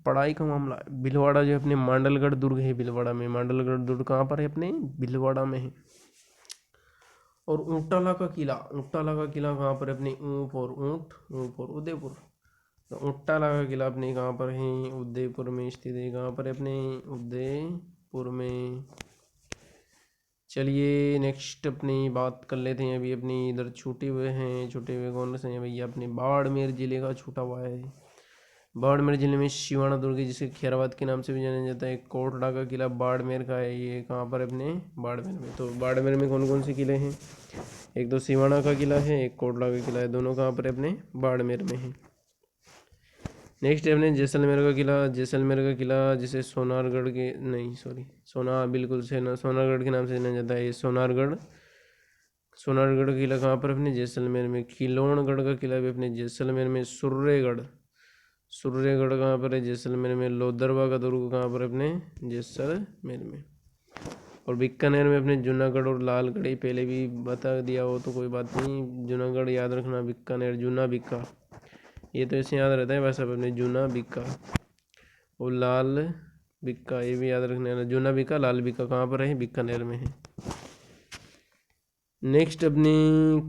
पढ़ाई का मामला है। भीलवाड़ा जो अपने मांडलगढ़ दुर्ग है, भीलवाड़ा में। मांडलगढ़ दुर्ग कहाँ पर है, अपने भीलवाड़ा में है। और ऊंटाला का किला, ऊंटाला का किला कहाँ पर है, अपने ऊँट और ऊँट, ऊँट और उदयपुर। तो ऊंटाला का किला अपने कहाँ पर है, उदयपुर में स्थित है। कहाँ पर है, अपने उदयपुर में। चलिए नेक्स्ट अपनी बात कर लेते हैं। अभी अपनी इधर छूटे हुए हैं, छूटे हुए कौन से हैं भैया, अपने बाड़मेर जिले का छूटा हुआ है। बाड़मेर जिले में शिवाना दुर्ग, जिसे खैराबाद के नाम से भी जाना जाता है। कोटड़ा का किला बाड़मेर का है, ये कहाँ पर है, अपने बाड़मेर में। तो बाड़मेर में कौन कौन से किले हैं, एक तो सिवाना का किला है, एक कोटड़ा का किला है, दोनों कहाँ पर है, अपने बाड़मेर में है। नेक्स्ट है अपने जैसलमेर का किला, जैसलमेर का किला जिसे सोनारगढ़ के, नहीं सॉरी, बिल्कुल से सोनारगढ़ के नाम से जाना जाता है, ये सोनारगढ़। सोनारगढ़ का किला कहाँ पर, अपने जैसलमेर में। खिलौनगढ़ का किला भी अपने जैसलमेर में। सुर्रेगढ़, सुर्रेगढ़ कहाँ पर है, जैसलमेर में। लोदरवा का दुर्ग कहाँ पर, अपने जैसलमेर में। और बीकानेर में अपने जूनागढ़ और लालगढ़, पहले भी बता दिया हो तो कोई बात नहीं, जूनागढ़ याद रखना, बीकानेर जूना बीका, ये तो ऐसे याद रहता है बस। अब अपने जूना बीका और लाल बीका, ये भी याद रखना है, जूना बीका लाल बीका कहाँ पर है, बीकानेर में है। नेक्स्ट अपने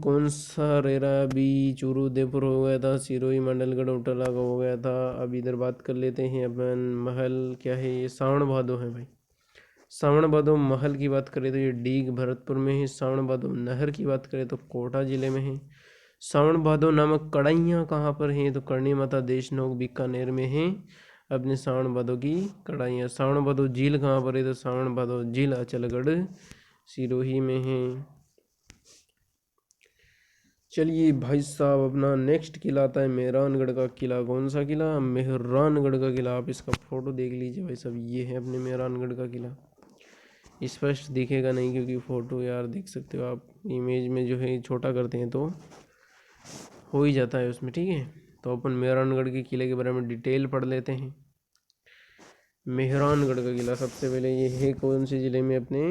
कौन सा रेरा भी, चूरू उदयपुर हो गया था, सिरोही मंडलगढ़ उटला का हो गया था। अब इधर बात कर लेते हैं अपन महल, क्या है ये, सावन भादो है भाई। सावन भादो महल की बात करें तो ये डीग भरतपुर में है। सावन भादो नहर की बात करें तो कोटा जिले में है। सावन भादो नामक कढ़ाइयाँ कहाँ पर हैं, तो करणी माता देशनोक बीकानेर में है अपने सावन भादो की कढ़ाइयाँ। सावन भादो झील कहाँ पर है, तो सावन भादो झील अचलगढ़ सिरोही में है। चलिए भाई साहब, अपना नेक्स्ट किला आता है मेहरानगढ़ का किला। कौन सा किला, मेहरानगढ़ का किला। आप इसका फोटो देख लीजिए भाई साहब, ये है अपने मेहरानगढ़ का किला। स्पष्ट दिखेगा नहीं क्योंकि फ़ोटो यार देख सकते हो आप, इमेज में जो है छोटा करते हैं तो हो ही जाता है उसमें, ठीक है। तो अपन मेहरानगढ़ के किले के बारे में डिटेल पढ़ लेते हैं। मेहरानगढ़ का किला सबसे पहले ये है कौन से ज़िले में, अपने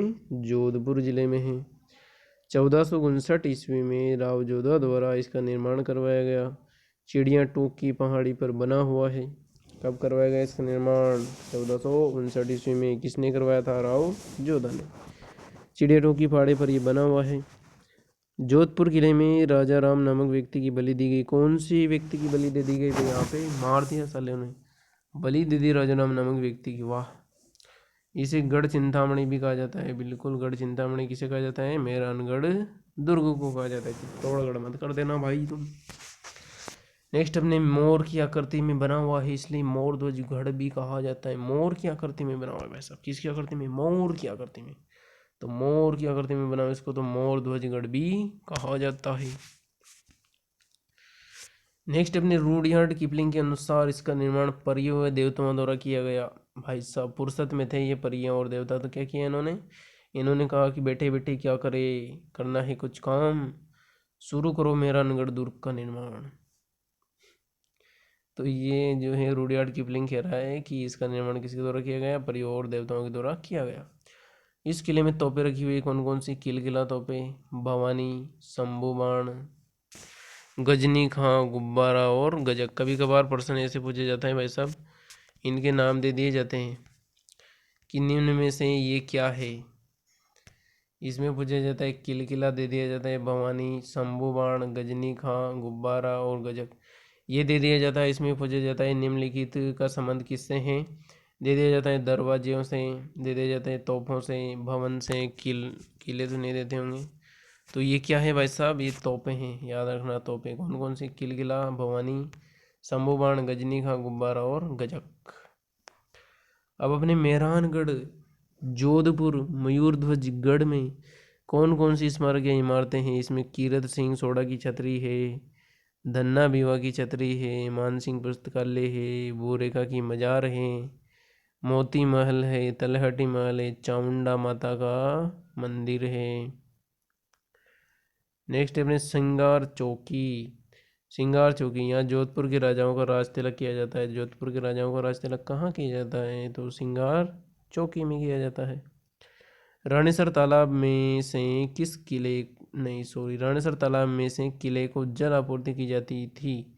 जोधपुर ज़िले में है। 1459 ईस्वी में राव जोधा द्वारा इसका निर्माण करवाया गया। चिड़िया टोक की पहाड़ी पर बना हुआ है। कब करवाया गया इसका निर्माण, 1459 ईस्वी में। किसने करवाया था, राव जोधा ने। चिड़िया टोक की पहाड़ी पर ये बना हुआ है। जोधपुर किले में राजा राम नामक व्यक्ति की बलि दी गई। कौन सी व्यक्ति की बलि दे दी गई, तो यहाँ पे मार दिया साले ने, बलि दे दी राजा राम नामक व्यक्ति की, वाह। इसे गढ़ चिंतामणि भी कहा जाता है, बिल्कुल गढ़ चिंतामणि किसे कहा जाता है, मेहरानगढ़ दुर्ग को कहा जाता है। तोड़गढ़ मत कर देना भाई तुम। नेक्स्ट अपने मोर की आकृति में बना हुआ है, इसलिए मोर ध्वज गढ़ भी कहा जाता है। मोर की आकृति में बना हुआ है भाई साहब, किसकी आकृति में, मोर की आकृति में। तो मोर की आकृति में बना हुआ इसको तो मोर ध्वजगढ़ भी कहा जाता है। नेक्स्ट अपने रूडयार्ड किपलिंग के अनुसार इसका निर्माण परियों व देवताओं द्वारा किया गया। भाई साहब फुर्सत में थे ये परियां और देवता, तो क्या किया इन्होंने कहा कि बैठे बैठे क्या करे, करना है कुछ काम, शुरू करो मेहरानगढ़ दुर्ग का निर्माण। तो ये जो है रूडयार्ड किपलिंग कह रहा है कि इसका निर्माण किसके द्वारा किया गया, परियों और देवताओं के द्वारा किया गया। इस किले में तोपें रखी हुई कौन कौन सी, किलकिला तोपें, भवानी, शंभू बाण, गजनी खां, गुब्बारा और गजक। कभी कभार प्रश्न ऐसे पूछे जाता है भाई साहब इनके नाम दे दिए जाते हैं कि निम्न में से ये क्या है। इसमें पूछा जाता है किलकिला दे दिया जाता है, भवानी, शंभू बाण, गजनी खां, गुब्बारा और गजक ये दे दिया जाता है। इसमें पूछा जाता है निम्नलिखित का संबंध किससे है, दे दिया जाता है दरवाजियों से, दे दिया जाता है तोपों से, भवन से, किले तो नहीं देते होंगे। तो ये क्या है भाई साहब, ये तोपें हैं, याद रखना तोपें कौन कौन सी, किलकिला, भवानी, शंभू बाण, गजनी खां, गुब्बारा और गजक। अब अपने मेहरानगढ़, जोधपुर, मयूरध्वज गढ़ में कौन कौन सी स्मारक या इमारतें हैं। इसमें कीरत सिंह सोढ़ा की छतरी है, धन्ना भिवा की छतरी है, मान सिंह पुस्तकालय है, बोरेखा की मजार है, मोती महल है, तलहटी महल है, चामुंडा माता का मंदिर है। नेक्स्ट अपने सिंगार चौकी। सिंगार चौकी, यहाँ जोधपुर के राजाओं का राज तिलक किया जाता है। जोधपुर के राजाओं का राज तिलक कहाँ किया जाता है, तो सिंगार चौकी में किया जाता है। रानीसर तालाब में से किस किले, नहीं सॉरी, रानीसर तालाब में से किले को जल आपूर्ति की जाती थी।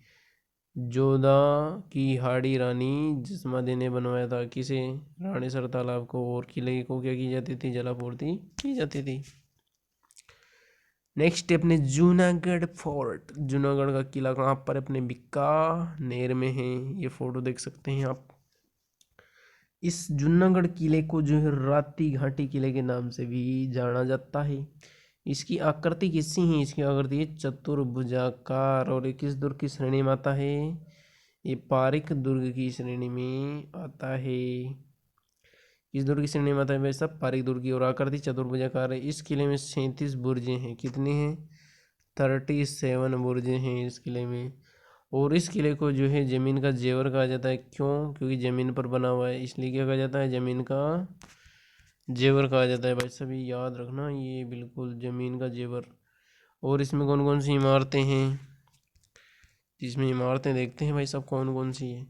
जोधा की हाड़ी रानी जिस्मादी ने बनवाया था। किसे, रानीसर तालाब को, और किले को क्या की जाती थी, जल आपूर्ति की जाती थी। नेक्स्ट अपने जूनागढ़ फोर्ट। जूनागढ़ का किला कहाँ पर, अपने बीकानेर में है। ये फोटो देख सकते हैं आप। इस जूनागढ़ किले को जो है राती घाटी किले के नाम से भी जाना जाता है। इसकी आकृति किसी है, इसकी आकृति है चतुर्भुजाकार, और ये किस दुर्ग की श्रेणी में आता है, ये पारिक दुर्ग की श्रेणी में आता है। इस दुर्ग की श्रेणी में आता है भाई साहब पारिक दुर्ग की, और आकृति चतुर्भुजाकार है। इस किले में 37 बुर्जें हैं। कितने हैं, 37 बुर्जें हैं इस किले में। और इस किले को जो है जमीन का जेवर कहा जाता है। क्यों, क्योंकि जमीन पर बना हुआ है, इसलिए क्या कहा जाता है, जमीन का जेवर कहा जाता है। भाई सभी याद रखना, ये बिल्कुल जमीन का जेवर। और इसमें कौन कौन सी इमारतें हैं, इसमें इमारतें देखते हैं भाई साहब कौन कौन सी है।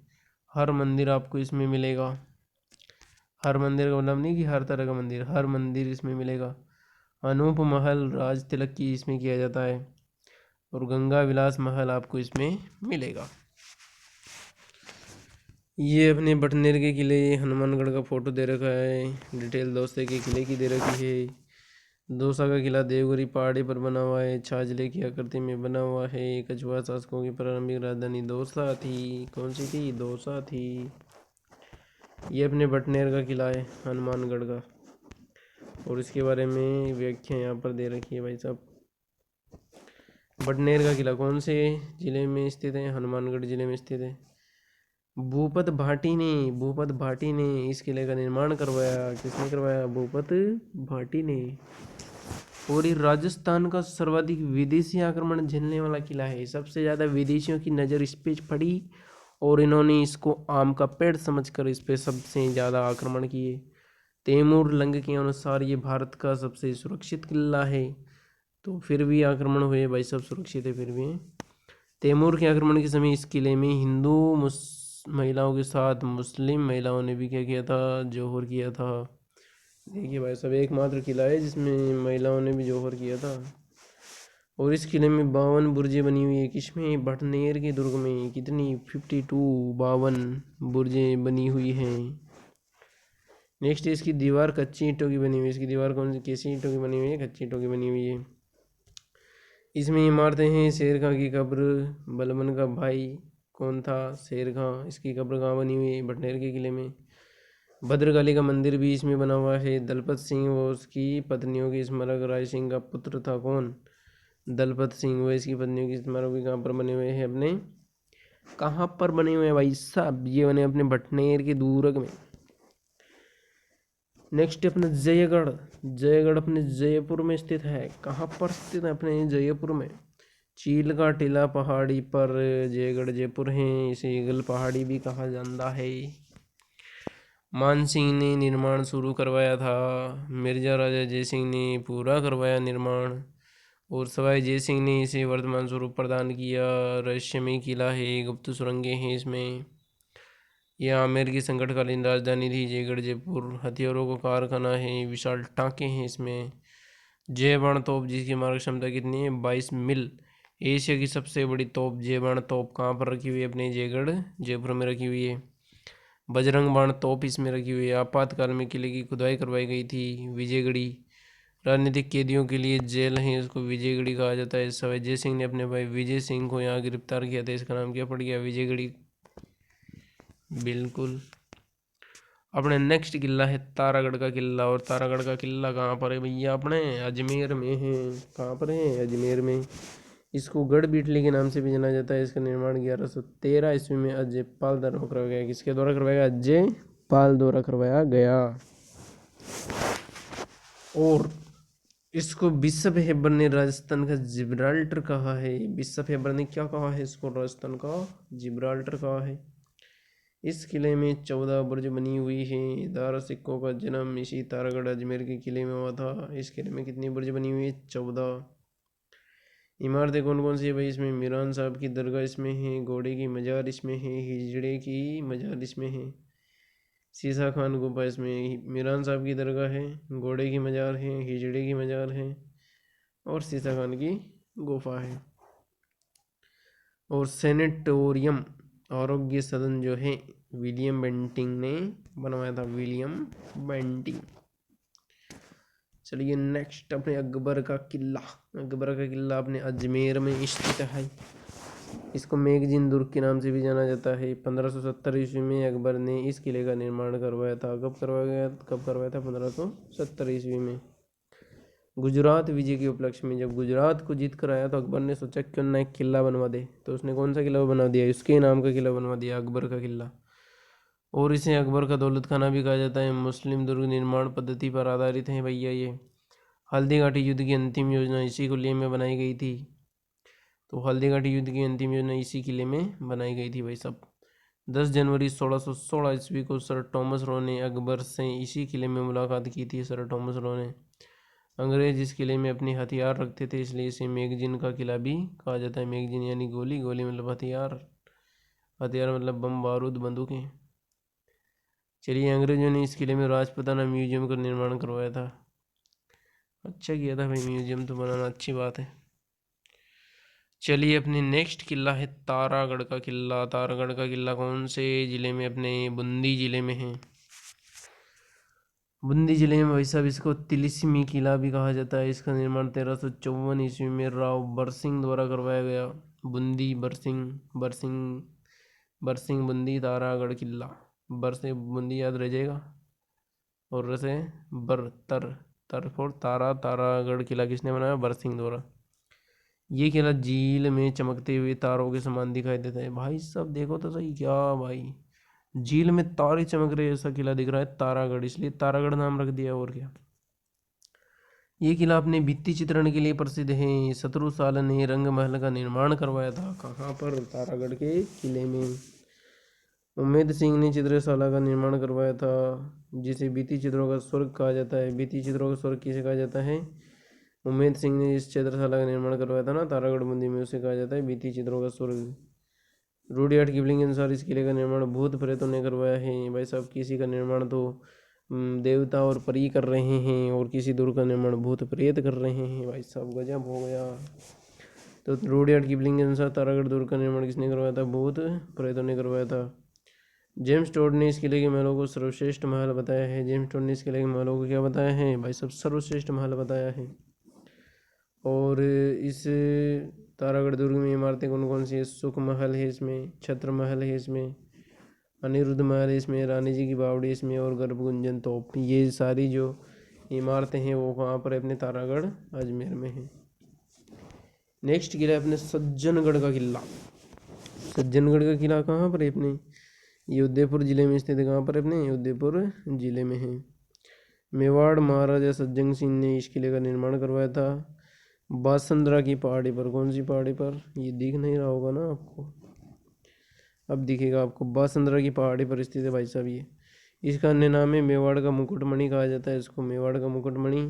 हर मंदिर आपको इसमें मिलेगा। हर मंदिर का मतलब नहीं कि हर तरह का मंदिर, हर मंदिर इसमें मिलेगा। अनूप महल राज तिलक की इसमें किया जाता है, और गंगा विलास महल आपको इसमें मिलेगा। ये अपने बटनेर के किले, हनुमानगढ़ का फोटो दे रखा है। डिटेल दौसा के किले की दे रखी है। दौसा का किला देवगिरी पहाड़ी पर बना हुआ है, छाजले की आकृति में बना हुआ है। कछुआ शासकों की प्रारंभिक राजधानी दौसा थी। कौन सी थी, दौसा थी। ये अपने बटनेर का किला है, हनुमानगढ़ का, और इसके बारे में व्याख्या यहाँ पर दे रखी है भाई साहब। बटनेर का किला कौन से जिले में स्थित है, हनुमानगढ़ जिले में स्थित है। भूपत भाटी ने इस किले का निर्माण करवाया। किसने करवाया, भूपत भाटी ने। और ये राजस्थान का सर्वाधिक विदेशी आक्रमण झेलने वाला किला है। सबसे ज़्यादा विदेशियों की नज़र इस पे पड़ी, और इन्होंने इसको आम का पेड़ समझकर इस पे सबसे ज़्यादा आक्रमण किए। तैमूर लंग के अनुसार ये भारत का सबसे सुरक्षित किला है, तो फिर भी आक्रमण हुए भाई, सब सुरक्षित है फिर भी। तैमूर के आक्रमण के समय इस किले में हिंदू महिलाओं के साथ मुस्लिम महिलाओं ने भी क्या किया था, जौहर किया था। देखिए भाई सब एकमात्र किला है जिसमें महिलाओं ने भी जौहर किया था। और इस किले में 52 बुर्जें बनी हुई है। किसमें, बटनेर के दुर्ग में। कितनी, 52 बुर्जें बनी हुई हैं। नेक्स्ट इसकी दीवार कच्ची ईंटों की बनी हुई है। इसकी दीवार कौन सी, कैसी ईंटों की बनी हुई है, कच्ची ईंटों की बनी हुई है। इसमें इमारतें हैं, शेर खां की कब्र, बलबन का भाई कौन था, शेर खां, इसकी कब्र कहाँ बनी हुई है, बटनेर के किले में। भद्रकाली का मंदिर भी इसमें बना हुआ है। दलपत सिंह व उसकी पत्नियों की स्मारक, राय सिंह का पुत्र था कौन, दलपत सिंह, व इसकी पत्नियों की स्मारक भी कहाँ पर बने हुए हैं, अपने कहाँ पर बने हुए हैं भाई साहब, ये बने अपने बटनेर के दुर्ग में। नेक्स्ट अपने जयगढ़। जयगढ़ अपने जयपुर में स्थित है। कहाँ पर स्थित है, अपने जयपुर में। चील का टीला पहाड़ी पर जयगढ़ जयपुर है। इसे ईगल पहाड़ी भी कहा जाता है। मान सिंह ने निर्माण शुरू करवाया था। मिर्जा राजा जय सिंह ने पूरा करवाया निर्माण, और सवाई जय सिंह ने इसे वर्तमान स्वरूप प्रदान किया। रहस्यमय किला है, गुप्त सुरंगें हैं इसमें। यह आमेर की संकटकालीन राजधानी थी जयगढ़ जयपुर। हथियारों का कारखाना है, विशाल टाँके हैं इसमें। जय बाण तोप जिसकी मारक क्षमता कितनी है, 22 मिल। एशिया की सबसे बड़ी तोप जय बाण तोप कहाँ पर रखी हुई है, अपने जयगढ़ जयपुर में रखी हुई है। बजरंग बाण तोप इसमें रखी हुई है। आपातकाल में किले की खुदाई करवाई गई थी। विजयगढ़ी राजनीतिक कैदियों के लिए जेल है, इसको विजयगढ़ी कहा जाता है। सवाई जय सिंह ने अपने भाई विजय सिंह को यहाँ गिरफ्तार किया था, इसका नाम क्या पड़ गया? विजयगढ़ी। बिल्कुल। अपने नेक्स्ट किला है तारागढ़ का किला। और तारागढ़ का किला कहाँ पर है भैया? अपने अजमेर में है। कहाँ पर है? अजमेर में। इसको गढ़ बिटली के नाम से भी जाना जाता है। इसका निर्माण 1113 ईस्वी में अजय पाल द्वारा करवाया गया। किसके द्वारा करवाया गया? अजय पाल द्वारा करवाया गया। और इसको बिशप हेबर ने राजस्थान का जिब्राल्टर कहा है। बिशप हेबर ने क्या कहा है? इसको राजस्थान का जिब्राल्टर कहा है। इस किले में 14 बुर्ज बनी हुई है। दारा सिक्कों का जन्म इसी तारागढ़ अजमेर के किले में हुआ था। इस किले में कितनी बुर्ज बनी हुई है? 14। इमारतें कौन कौन सी है भाई? इसमें मीरान साहब की दरगाह इसमें है, घोड़े की मजार इसमें है, हिजड़े की मजार इसमें है, सीसा खान गुफा इसमें। मीरान साहब की दरगाह है, घोड़े की मजार है, हिजड़े की मजार है और सीसा खान की गुफा है। और सेनेटोरियम आरोग्य सदन जो है विलियम बेंटिंग ने बनवाया था। William Bentinck. चलिए नेक्स्ट अपने अकबर का किला। अकबर का किला अपने अजमेर में स्थित है। इसको मेगजिन दुर्ग के नाम से भी जाना जाता है। 1570 ईस्वी में अकबर ने इस किले का निर्माण करवाया था। कब करवाया था? 1570 ईस्वी में। गुजरात विजय के उपलक्ष्य में जब गुजरात को जीत कर आया तो अकबर ने सोचा क्यों ना एक किला बनवा दे। तो उसने कौन सा किला बना दिया? इसके नाम का किला बनवा दिया, अकबर का किला। और इसे अकबर का दौलत खाना भी कहा जाता है। मुस्लिम दुर्ग निर्माण पद्धति पर आधारित है भैया ये। हल्दीघाटी युद्ध की अंतिम योजना इसी किले में बनाई गई थी। तो हल्दीघाटी युद्ध की अंतिम योजना इसी किले में बनाई गई थी भाई साहब। 10 जनवरी 1616 ईस्वी को सर थॉमस रो ने अकबर से इसी किले में मुलाकात की थी। सर थॉमस रो ने। अंग्रेज इस किले में अपने हथियार रखते थे, इसलिए इसे मैगजीन का किला भी कहा जाता है। मैगजीन यानी गोली, गोली मतलब हथियार, हथियार मतलब बम बारूद बंदूकें। चलिए अंग्रेजों ने इस किले में राजपूताना म्यूजियम का निर्माण करवाया था। अच्छा किया था भाई, म्यूजियम तो बनाना अच्छी बात है। चलिए अपने नेक्स्ट किला है तारागढ़ का किला। तारागढ़ का किला कौन से जिले में? अपने बूंदी जिले में है। बूंदी जिले में भाई साहब इसको तिलिस्मी किला भी कहा जाता है। इसका निर्माण 1354 ईस्वी में राव बरसिंह द्वारा करवाया गया। बूंदी बरसिंह, बरसिंह, बरसिंह बूंदी तारागढ़ किला। बर से बूंदी याद रह जाएगा और रसे बर तर, तर फोर तारा। तारागढ़ किला किसने बनाया? बरसिंह द्वारा। ये किला झील में चमकते हुए तारों के समान दिखाई देता है। भाई साहब देखो तो सही, क्या भाई, झील में तारे चमक रहे ऐसा किला दिख रहा है तारागढ़, इसलिए तारागढ़ नाम रख दिया। और क्या। ये किला अपने भित्ति चित्रण के लिए प्रसिद्ध है। शत्रुसाल ने रंग महल का निर्माण करवाया था। कहाँ पर? तारागढ़ के किले में। उम्मेद सिंह ने चित्रशाला का निर्माण करवाया था, जिसे भित्ति चित्रों का स्वर्ग कहा जाता है। भित्ति चित्रों का स्वर्ग किसे कहा जाता है? उम्मेद सिंह ने जिस चित्रशाला का निर्माण करवाया था ना तारागढ़ बूंदी में, उसे कहा जाता है भित्ति चित्रों का स्वर्ग। रूडयार्ड किपलिंग के अनुसार इस किले का निर्माण भूत प्रेतों ने करवाया है। भाई साहब किसी का निर्माण तो देवता और परी कर रहे हैं और किसी दुर्ग का निर्माण भूत प्रेत कर रहे हैं। भाई साहब गजब हो गया। तो रूडयार्ड किपलिंग के अनुसार तारागढ़ दुर्ग का निर्माण किसने करवाया था? भूत प्रेतों ने करवाया था। जेम्स टोड ने इस किले के महलों को सर्वश्रेष्ठ महल बताया है। जेम्स टोड ने इस किले के महलों को क्या बताया है भाई साहब? सर्वश्रेष्ठ महल बताया है। और इस तारागढ़ दुर्ग में इमारतें कौन कौन सी है? सुख महल है इसमें, छत्र महल है इसमें, अनिरुद्ध महल है इसमें, रानी जी की बावड़ी इसमें और गर्भगुंजन तोप। ये सारी जो इमारतें हैं वो कहाँ पर है? अपने तारागढ़ अजमेर में है। नेक्स्ट किला है अपने सज्जनगढ़ का किला। सज्जनगढ़ का किला कहाँ पर है? अपने ये उदयपुर जिले में स्थित है। कहाँ पर है? अपने उदयपुर जिले में है। मेवाड़ महाराजा सज्जन सिंह ने इस किले का निर्माण करवाया था। बासंद्रा की पहाड़ी पर। कौन सी पहाड़ी पर? ये दिख नहीं रहा होगा ना आपको, अब दिखेगा आपको। बासंद्रा की पहाड़ी पर स्थित है भाई साहब ये। इसका अन्य नाम है मेवाड़ का मुकुटमणि कहा जाता है इसको। मेवाड़ का मुकुटमणि।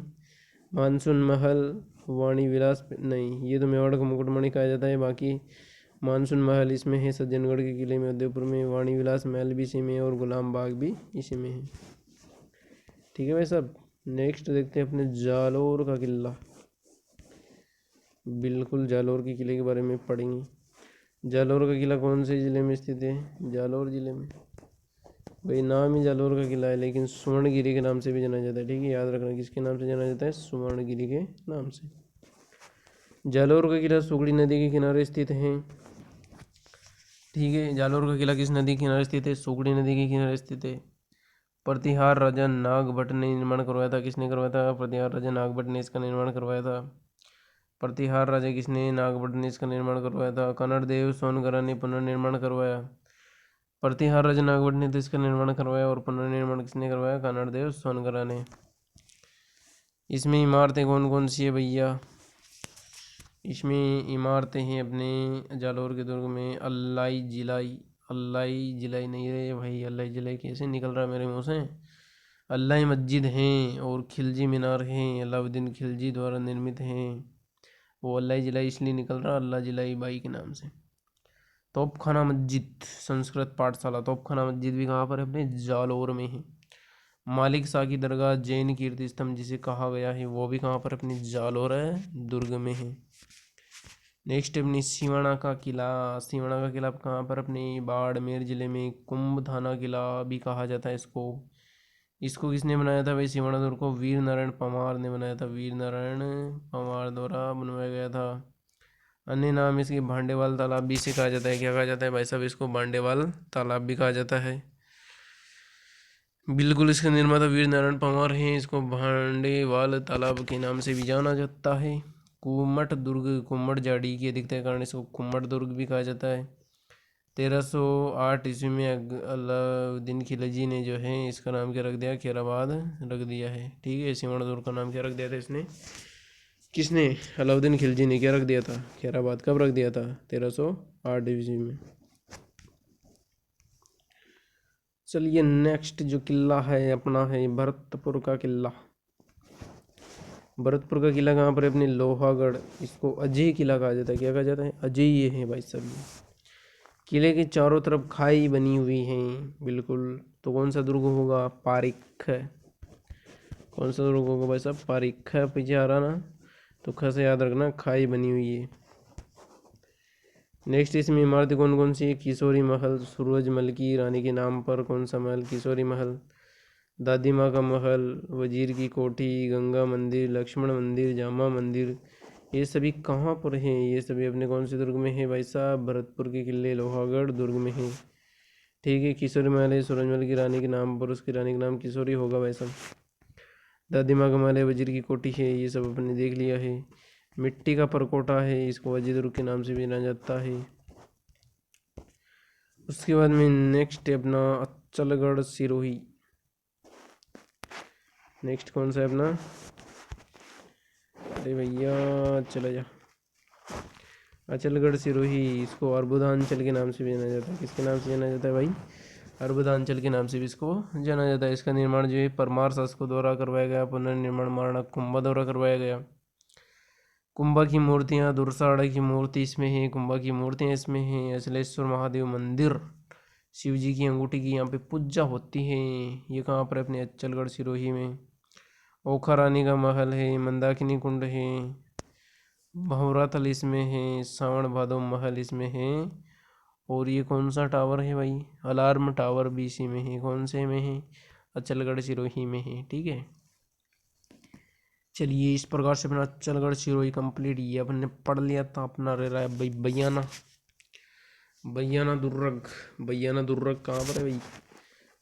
मानसून महल, वाणी विलास नहीं, ये तो मेवाड़ का मुकुटमणि कहा जाता है। बाकी मानसून महल इसमें है सज्जनगढ़ के किले में उदयपुर में। वाणी विलास महल भी इसी में है और गुलाम बाग भी इसी में है। ठीक है भाई साहब। नेक्स्ट देखते हैं अपने जालोर का किला। बिल्कुल जालोर के किले के बारे में पढ़ेंगे। जालोर का किला कौन से ज़िले में स्थित है? जालोर ज़िले में। भाई नाम ही जालौर का किला है, लेकिन सुवर्णगिरी के नाम से भी जाना जाता है। ठीक है, याद रखना किसके नाम से जाना जाता है, सुवर्णगिरी के नाम से। जालौर का किला सुगड़ी नदी के किनारे स्थित है। ठीक है, जालौर का किला किस नदी के किनारे स्थित है, सुगड़ी नदी के किनारे स्थित है। प्रतिहार राजा नागभट्ट ने निर्माण करवाया था, किसने करवाया था, प्रतिहार राजा नागभट्ट ने इसका निर्माण करवाया था। प्रतिहार राजा किसने, नागभट्ट ने इसका निर्माण करवाया था। कन्नड़ देव सोनगरा ने पुनर्निर्माण करवाया। प्रतिहार राजा नागभट्ट ने तो इसका निर्माण करवाया और पुनर्निर्माण किसने करवाया, कन्नड़ देव सोनगरा ने। इसमें इमारतें कौन कौन सी है भैया, इसमें इमारतें हैं अपने जालौर के दुर्ग में अल्लाई जिलाई, अल्लाई जिलाई नहीं है भाई, अल्लाई जिलाई कैसे निकल रहा है मेरे मुंह से, अल्लाई मस्जिद हैं और खिलजी मीनार हैं, अलाउद्दीन खिलजी द्वारा निर्मित हैं। वो अल्लाई जिलाई इसलिए निकल रहा अल्लाह जिलाई बाई के नाम से। तोपखाना मस्जिद संस्कृत पाठशाला, तोपखाना मस्जिद भी कहाँ पर है, अपने जालौर में है। मालिक शाह की दरगाह जैन कीर्ति स्तंभ जिसे कहा गया है, वो भी कहाँ पर अपनी जालौर है, दुर्ग में है। नेक्स्ट अपनी सिवाना का किला, सिवाना का किला कहाँ पर, अपने बाड़मेर जिले में कुंभ थाना किला भी कहा जाता है इसको। इसको किसने बनाया था भाई, सिवाना दुर्ग को वीर नारायण परमार ने बनाया था, वीर नारायण परमार द्वारा बनवाया गया था। अन्य नाम इसके भांडेवाल तालाब भी इसे कहा जाता है, क्या कहा जाता है भाई साहब, इसको भांडेवाल तालाब भी कहा जाता है। बिल्कुल, इसके निर्माता वीर नारायण परमार हैं, इसको भांडेवाल तालाब के नाम से भी जाना जाता है। कुम्मट दुर्ग, कुम्मट झाड़ी की अधिकता के कारण इसको कुम्मट दुर्ग भी कहा जाता है। 1308 ईस्वी में अलाउद्दीन खिलजी ने जो है इसका नाम क्या रख दिया, खैराबाद रख दिया है। ठीक है, सिवाना दुर्ग का नाम क्या रख दिया था इसने, किसने, अलाउद्दीन खिलजी ने क्या रख दिया था, खैराबाद। कब रख दिया था, 1308 ईस्वी में। चलिए नेक्स्ट जो किला है अपना है भरतपुर का किला। भरतपुर का किला कहाँ पर है, अपने लोहागढ़। इसको अजय किला कहा जाता है, क्या कहा जाता है, अजय ये है भाई सब। ये किले के चारों तरफ खाई बनी हुई हैं, बिल्कुल। तो कौन सा दुर्ग होगा, पारिख है। कौन सा दुर्ग होगा भाई साहब, पारिख है, पीछे आ रहा ना, तो ख से याद रखना, खाई बनी हुई है। नेक्स्ट इसमें इमारतें कौन कौन सी है, किशोरी महल, सूरजमल की रानी के नाम पर कौन सा महल, किशोरी महल। दादी माँ का महल, वजीर की कोठी, गंगा मंदिर, लक्ष्मण मंदिर, जामा मंदिर, ये सभी कहाँ पर हैं, ये सभी अपने कौन से दुर्ग में है भाई साहब, भरतपुर के किले लोहागढ़ दुर्ग में है। ठीक है, किशोरी महल है सूरजमल की रानी के नाम पर, उसकी रानी का नाम किशोरी होगा भाई साहब। दादी माँ का महल है, वजीर की कोठी है, ये सब अपने देख लिया है। मिट्टी का परकोटा है, इसको अजय दुर्ग के नाम से भी जाना जाता है। उसके बाद में नेक्स्ट है अपना अचलगढ़ सिरोही। नेक्स्ट कौन सा है अपना, अरे भैया चले जा, अचलगढ़ सिरोही, इसको अर्बुदांचल के नाम से भी जाना जाता है, किसके नाम से जाना जाता है भाई, अर्बुदांचल के नाम से भी इसको जाना जाता है। इसका निर्माण जो है परमार शासकों द्वारा करवाया गया, पुनर्निर्माण महाराणा कुंभा द्वारा करवाया गया। कुंभा की मूर्तियाँ, दुर्साड़ा की मूर्ति इसमें है, कुंभा की मूर्तियाँ इसमें हैं। अचलेश्वर महादेव मंदिर, शिव जी की अंगूठी की यहाँ पे पूजा होती है। ये कहाँ पर, अपने अचलगढ़ सिरोही में। ओखा रानी का महल है, मंदाकिनी कुंड है, भंवरातल इसमें है, सावण भादो महल इसमें है। और ये कौन सा टावर है भाई, अलार्म टावर भी इसी में है, कौन से में है, अचलगढ़ सिरोही में है। ठीक है, चलिए इस प्रकार से अपना अचलगढ़ सिरोही कंप्लीट, ये अपन ने पढ़ लिया था। अपना रह रहा है भाई बयाना, बयाना दुर्ग। बयाना दुर्ग कहाँ पर है भाई,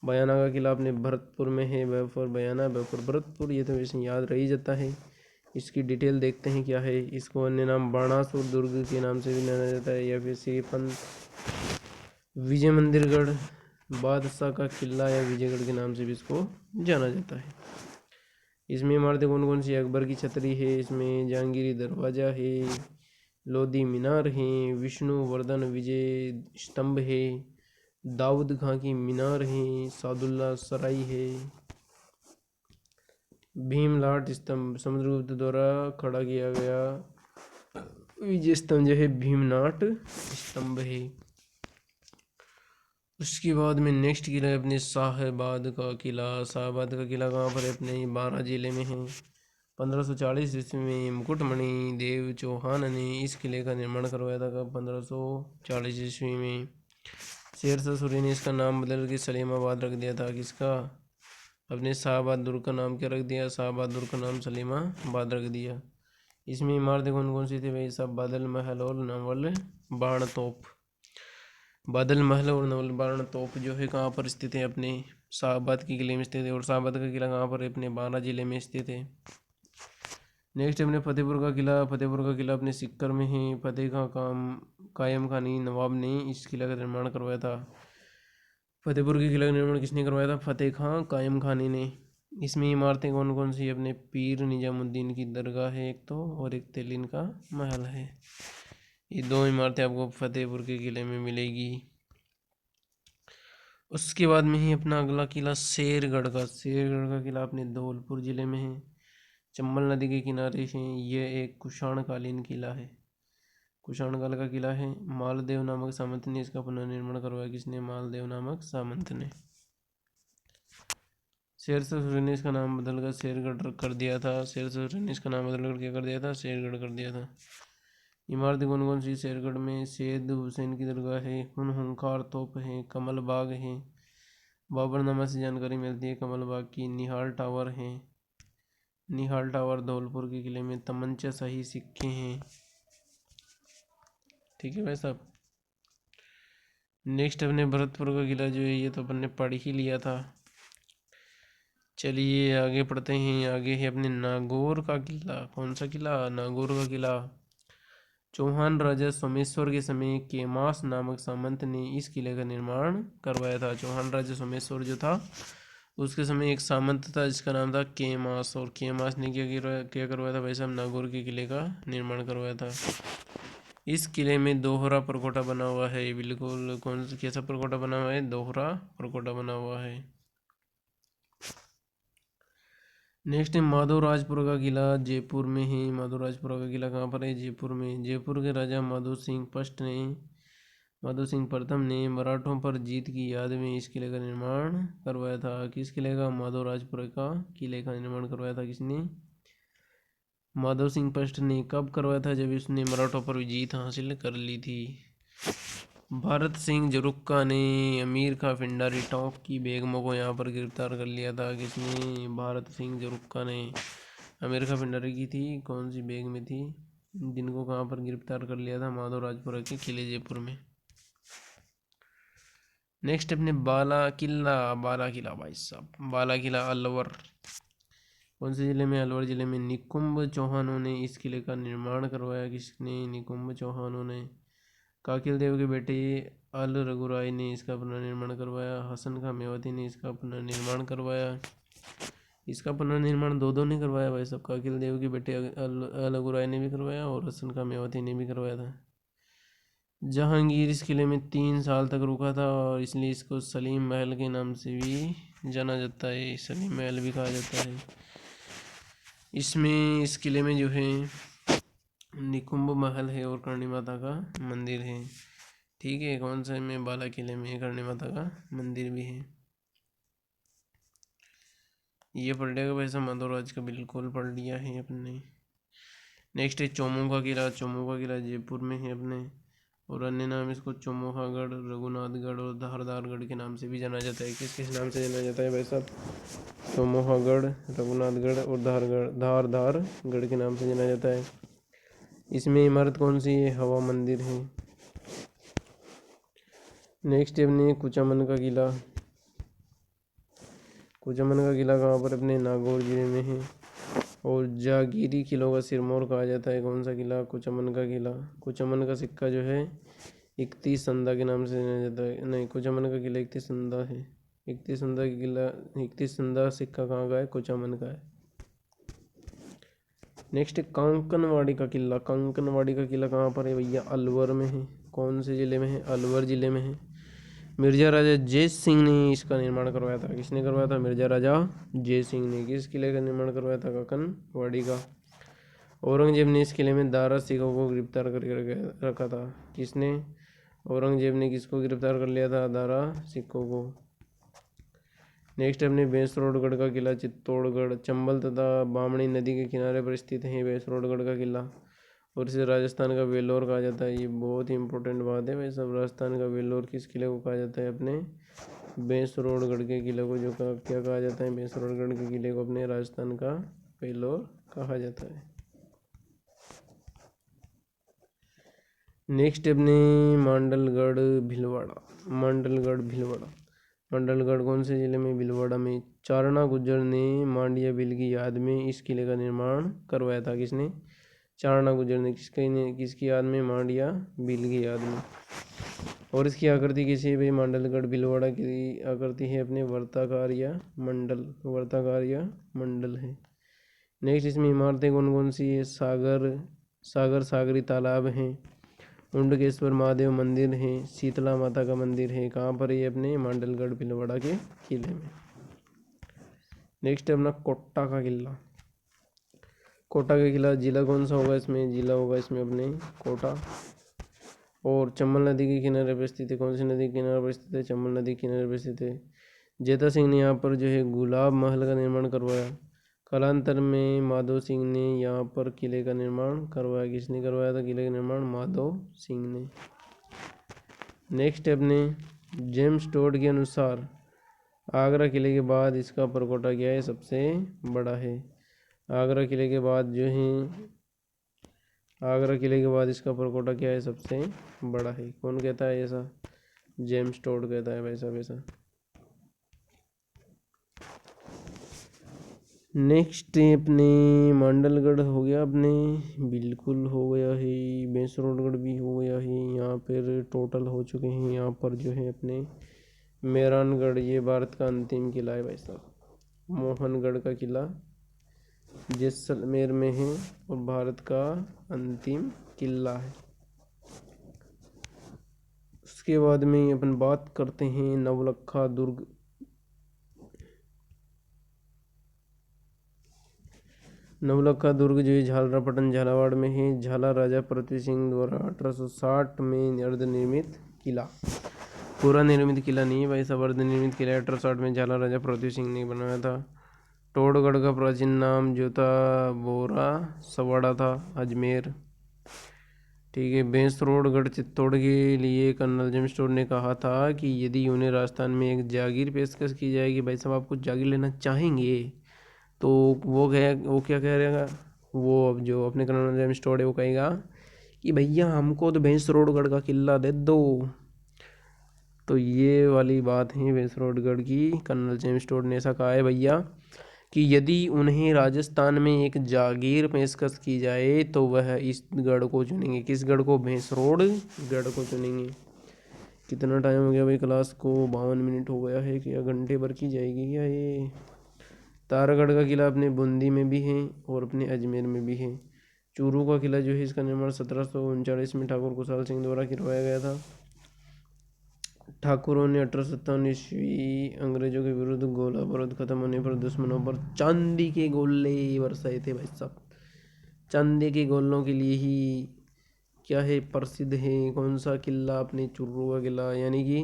बयाना का किला अपने भरतपुर में है, बैफर बयाना, बैफर भरतपुर, ये तो वैसे याद रह ही जाता है। इसकी डिटेल देखते हैं क्या है। इसको अन्य नाम बाणासुर दुर्ग के नाम से भी जाना जाता है, या फिर श्रीपंत, विजय मंदिरगढ़, बादशाह का किला या विजयगढ़ के नाम से भी इसको जाना जाता है। इसमें इमारतें कौन कौन सी, अकबर की छतरी है, इसमें जहांगीरी दरवाजा है, लोधी मीनार है, विष्णुवर्धन विजय स्तंभ है, दाऊद खां की मीनार है, सादुल्ला सराय है, भीमलाट स्तंभ समुद्रगुप्त द्वारा खड़ा किया गया विजय स्तंभ जो है भीमनाट स्तंभ है। उसके बाद में नेक्स्ट किला है अपने शाहबाद का किला। शाहबाद का किला कहाँ पर है, अपने 12 जिले में है। 1540 ईस्वी में मुकुटमणि देव चौहान ने इस किले का निर्माण करवाया था, कब, 1540 ईस्वी में। शेरशाह सूरी ने इसका नाम बदल के सलीमाबाद रख दिया था। किसका? अपने शाहबाद दुर्ग का नाम क्या रख दिया? शाहबाद दुर्ग का नाम सलीमाबाद रख दिया। इसमें इमारतें कौन कौन सी थी भाई साहब? बादल महल और नवल बाण तोप। बादल महल और नवल बाण तोप जो है कहाँ पर स्थित है? अपने शाहबाद के किले में स्थित है। और शाहबाद का किला कहाँ पर है? अपने बारा जिले में स्थित है। नेक्स्ट अपने फतेहपुर का किला। फतेहपुर का किला अपने सिक्कर में है। फतेह का काम कायम खानी नवाब ने इस किला का निर्माण करवाया था। फतेहपुर के किला का निर्माण किसने करवाया था? फतेह खां कायम खानी ने। इसमें इमारतें कौन कौन सी? अपने पीर निजामुद्दीन की दरगाह है एक तो, और एक तेलिन का महल है। ये दो इमारतें आपको फतेहपुर के किले में मिलेगी। उसके बाद में ही अपना अगला किला शेरगढ़ का। शेरगढ़ का किला अपने धौलपुर जिले में है, चंबल नदी के किनारे है। यह एक कुषाण कालीन किला है, कुषाण काल का किला है। मालदेव नामक सामंत ने इसका पुनर्निर्माण करवाया। किसने? मालदेव नामक सामंत ने। शेरशाह सूरी ने इसका नाम बदलकर शेरगढ़ कर दिया था। शेरशाह सूरी ने इसका नाम बदलकर क्या कर दिया था? शेरगढ़ कर दिया था। इमारतें कौन कौन सी? शेरगढ़ में सैयद हुसैन की दरगाह है, हुनखार तोप है, कमल बाग है। बाबरनामा से जानकारी मिलती है कमल बाग की। निहाल टावर है, निहाल टावर धौलपुर के किले में। तमंचा शाही सिक्के हैं। ठीक है भाई साहब। नेक्स्ट अपने भरतपुर का किला जो है ये तो अपन ने पढ़ ही लिया था। चलिए आगे पढ़ते हैं। आगे है अपने नागौर का किला। कौन सा किला? नागौर का किला। चौहान राजा सोमेश्वर के समय केमास नामक सामंत ने इस किले का निर्माण करवाया था। चौहान राजा सोमेश्वर जो था उसके समय एक सामंत था जिसका नाम था केमास, और केमास ने क्या करवाया था भाई साहब? नागौर के किले का निर्माण करवाया था। इस किले में दोहरा परकोटा बना हुआ है। बिल्कुल कौन सा कैसा परकोटा बना हुआ है? दोहरा परकोटा बना हुआ है। नेक्स्ट है माधवराजपुर का किला, जयपुर में है। माधवराजपुर का किला कहाँ पर है? जयपुर में। जयपुर के राजा माधो सिंह प्रथम ने मराठों पर जीत की याद में इस किले का निर्माण करवाया था। किस किले का? माधवराजपुर का किले का निर्माण करवाया था। किसने? माधव सिंह फर्स्ट ने। कब करवाया था? जब इसने मराठों पर जीत हासिल कर ली थी। भारत सिंह जरुक्का ने अमीर खां पिंडारी टॉप की बेगमों को यहाँ पर गिरफ्तार कर लिया था। किसने? भारत सिंह जरुक्का ने। अमीर खां पिंडारी की थी कौन सी बेग में थी जिनको कहाँ पर गिरफ्तार कर लिया था? माधवराजपुर के किले जयपुर में। नेक्स्ट अपने बाला किला भाई साहब। बाला किला अलवर। कौन से जिले में? अलवर जिले में। निकुंभ चौहानों ने इस किले का निर्माण करवाया। किसने? निकुंभ चौहानों ने। काकिल देव के बेटे अल रघुराय ने इसका पुनर्निर्माण करवाया। हसन खां मेवाती ने इसका पुनर्निर्माण करवाया। इसका पुनर्निर्माण दो ने करवाया भाई साहब। काकिल देव के बेटे अल रघुराय ने भी करवाया और हसन खां मेवाती ने भी करवाया था। जहांगीर इस किले में 3 साल तक रुका था और इसलिए इसको सलीम महल के नाम से भी जाना जाता है। सलीम महल भी कहा जाता है। इसमें इस किले में जो है निकुंभ महल है और करणी माता का मंदिर है। ठीक है। कौन सा में? बाला किले में करणी माता का मंदिर भी है। ये पढ़ लिया वैसा माधवराज का बिल्कुल पढ़ लिया है अपने। नेक्स्ट है चोमू का किला। चोमू का किला जयपुर में है अपने, और अन्य नाम इसको चोमोहागढ़, रघुनाथगढ़ और धारदारगढ़ के नाम से भी जाना जाता है। किस किस नाम से जाना जाता है भाई साहब? चोमोहागढ़, रघुनाथगढ़ और धारदारगढ़ के नाम से जाना जाता है। इसमें इमारत कौन सी है? हवा मंदिर है। नेक्स्ट अपने कुचामन का किला। कुचामन का किला कहाँ पर? अपने नागौर जिले में है और जागीरी किलों का सिरमौर कहा जाता है। कौन सा किला? कुचामन का किला। कुचामन का सिक्का जो है 31 संदा के नाम से जाना जाता है। नहीं, कुचामन का किला 31 संदा है। 31 संदा का किला, 31 संदा सिक्का कहाँ का है? कुचामन का है। नेक्स्ट कांकनवाड़ी का किला। कांकनवाड़ी का किला कहाँ पर है भैया? अलवर में है। कौन से जिले में है? अलवर जिले में है। मिर्जा राजा जय सिंह ने इसका निर्माण करवाया था। किसने करवाया था? मिर्जा राजा जय सिंह ने। किस किले का निर्माण करवाया था? कांकनवाड़ी का। औरंगजेब ने इस किले में दारा सिखों को गिरफ्तार करके रखा था। किसने? औरंगजेब ने किसको गिरफ्तार कर लिया था? दारा सिखों को। नेक्स्ट अपने भैंसरोडगढ़ का किला। चित्तौड़गढ़, चंबल तथा बामणी नदी के किनारे पर स्थित है भैंसरोडगढ़ का किला। और इसे राजस्थान का वेल्लोर कहा जाता है। ये बहुत ही इंपॉर्टेंट बात है भाई सब। राजस्थान का वेल्लोर किस किले को कहा जाता है? अपने बेसरोडगढ़ के किले को जो क्या कहा जाता है? बेसरोडगढ़ के किले को अपने राजस्थान का वेल्लोर कहा जाता है। नेक्स्ट अपने मांडलगढ़ भीलवाड़ा। मांडलगढ़ भीलवाड़ा, मांडलगढ़ कौन से जिले में? भीलवाड़ा में। चारणा गुज्जर ने मांडिया बिल की याद में इस किले का निर्माण करवाया था। किसने? चारणा गुज्जर ने। किसकी याद में? मांडिया बिल की याद में। और इसकी आकृति कैसी है भाई? मांडलगढ़ भीलवाड़ा की आकृति है अपने वर्ताकार या मंडल, वर्ताकार या मंडल है। नेक्स्ट इसमें इमारतें कौन कौन सी है? सागरी तालाब हैं, उंडकेश्वर महादेव मंदिर है, शीतला माता का मंदिर है। कहाँ पर ये? अपने मांडलगढ़ भीलवाड़ा के किले में। नेक्स्ट है अपना कोटा का किला। कोटा का किला जिला कौन सा होगा इसमें? जिला होगा इसमें अपने कोटा। और चंबल नदी के किनारे पर स्थित है। कौन सी नदी के किनारे पर स्थित है? चंबल नदी के किनारे पर स्थित है। जेता सिंह ने यहाँ पर जो है गुलाब महल का निर्माण करवाया। कालांतर में माधो सिंह ने यहाँ पर किले का निर्माण करवाया। किसने करवाया था किले का निर्माण? माधो सिंह ने। नेक्स्ट अपने जेम्स टोड के अनुसार आगरा किले के बाद इसका परकोटा क्या है? सबसे बड़ा है। आगरा किले के बाद जो है, आगरा किले के बाद इसका परकोटा क्या है? सबसे बड़ा है। कौन कहता है ऐसा? जेम्स टोड कहता है भाई साहब ऐसा। नेक्स्ट अपने मांडलगढ़ हो गया अपने, बिल्कुल हो गया है। बेसरोडगढ़ भी हो गया है। यहाँ पर टोटल हो चुके हैं। यहाँ पर जो है अपने मेहरानगढ़, ये भारत का अंतिम किला है भाई साहब। मोहनगढ़ का किला जैसलमेर में है और भारत का अंतिम किला है। उसके बाद में अपन बात करते हैं नवलखा दुर्ग। नवलखा दुर्ग जो है झालरापाटन झालावाड़ में है। झाला राजा पृथ्वी सिंह द्वारा 1860 में अर्धनिर्मित किला, पूरा निर्मित किला नहीं है भाई साहब, अर्धनिर्मित किला 1860 में झाला राजा पृथ्वी सिंह ने बनाया था। टोडगढ़ का प्राचीन नाम जोता बोरा सवाड़ा था, अजमेर। ठीक है। बेसरोडगढ़ चित्तौड़ के लिए कर्नल जेम्स टोड ने कहा था कि यदि उन्हें राजस्थान में एक जागीर पेशकश की जाएगी, भाई साहब आप कुछ जागीर लेना चाहेंगे, तो वो क्या कह रहेगा? वो जो अपने कर्नल जेम्स टोड है वो कहेगा कि भैया हमको तो बेसरोडगढ़ का किला दे दो। तो ये वाली बात है बेसरोडगढ़ की। कर्नल जेम्स टोड ने ऐसा कहा है भैया कि यदि उन्हें राजस्थान में एक जागीर पेशकश की जाए तो वह इस गढ़ को चुनेंगे। किस गढ़ को? बेसरोडगढ़ को चुनेंगे। कितना टाइम हो गया भाई क्लास को? 52 मिनट हो गया है। क्या घंटे भर की जाएगी क्या ये? तारागढ़ का किला अपने बूंदी में भी है और अपने अजमेर में भी है। चूरू का किला जो है इसका निर्माण 1739 में ठाकुर कुशाल सिंह द्वारा करवाया गया था। ठाकुरों ने 1857 ईस्वी अंग्रेजों के विरुद्ध गोला बारूद खत्म होने पर दुश्मनों पर चांदी के गोले बरसाए थे भाई साहब। चांदी के गोलों के लिए ही क्या है? प्रसिद्ध है। कौन सा किला? अपने चूरू का किला। यानी कि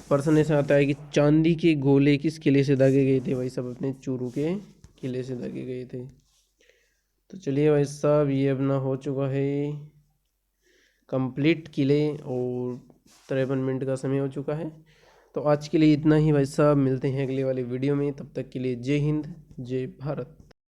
प्रश्न ऐसा आता है कि चांदी के गोले किस किले से दागे गए थे भाई साहब? अपने चूरू के किले से दागे गए थे। तो चलिए भाई साहब ये अपना हो चुका है कंप्लीट किले और 53 मिनट का समय हो चुका है। तो आज के लिए इतना ही भाई साहब, मिलते हैं अगले वाले वीडियो में। तब तक के लिए जय हिंद, जय भारत।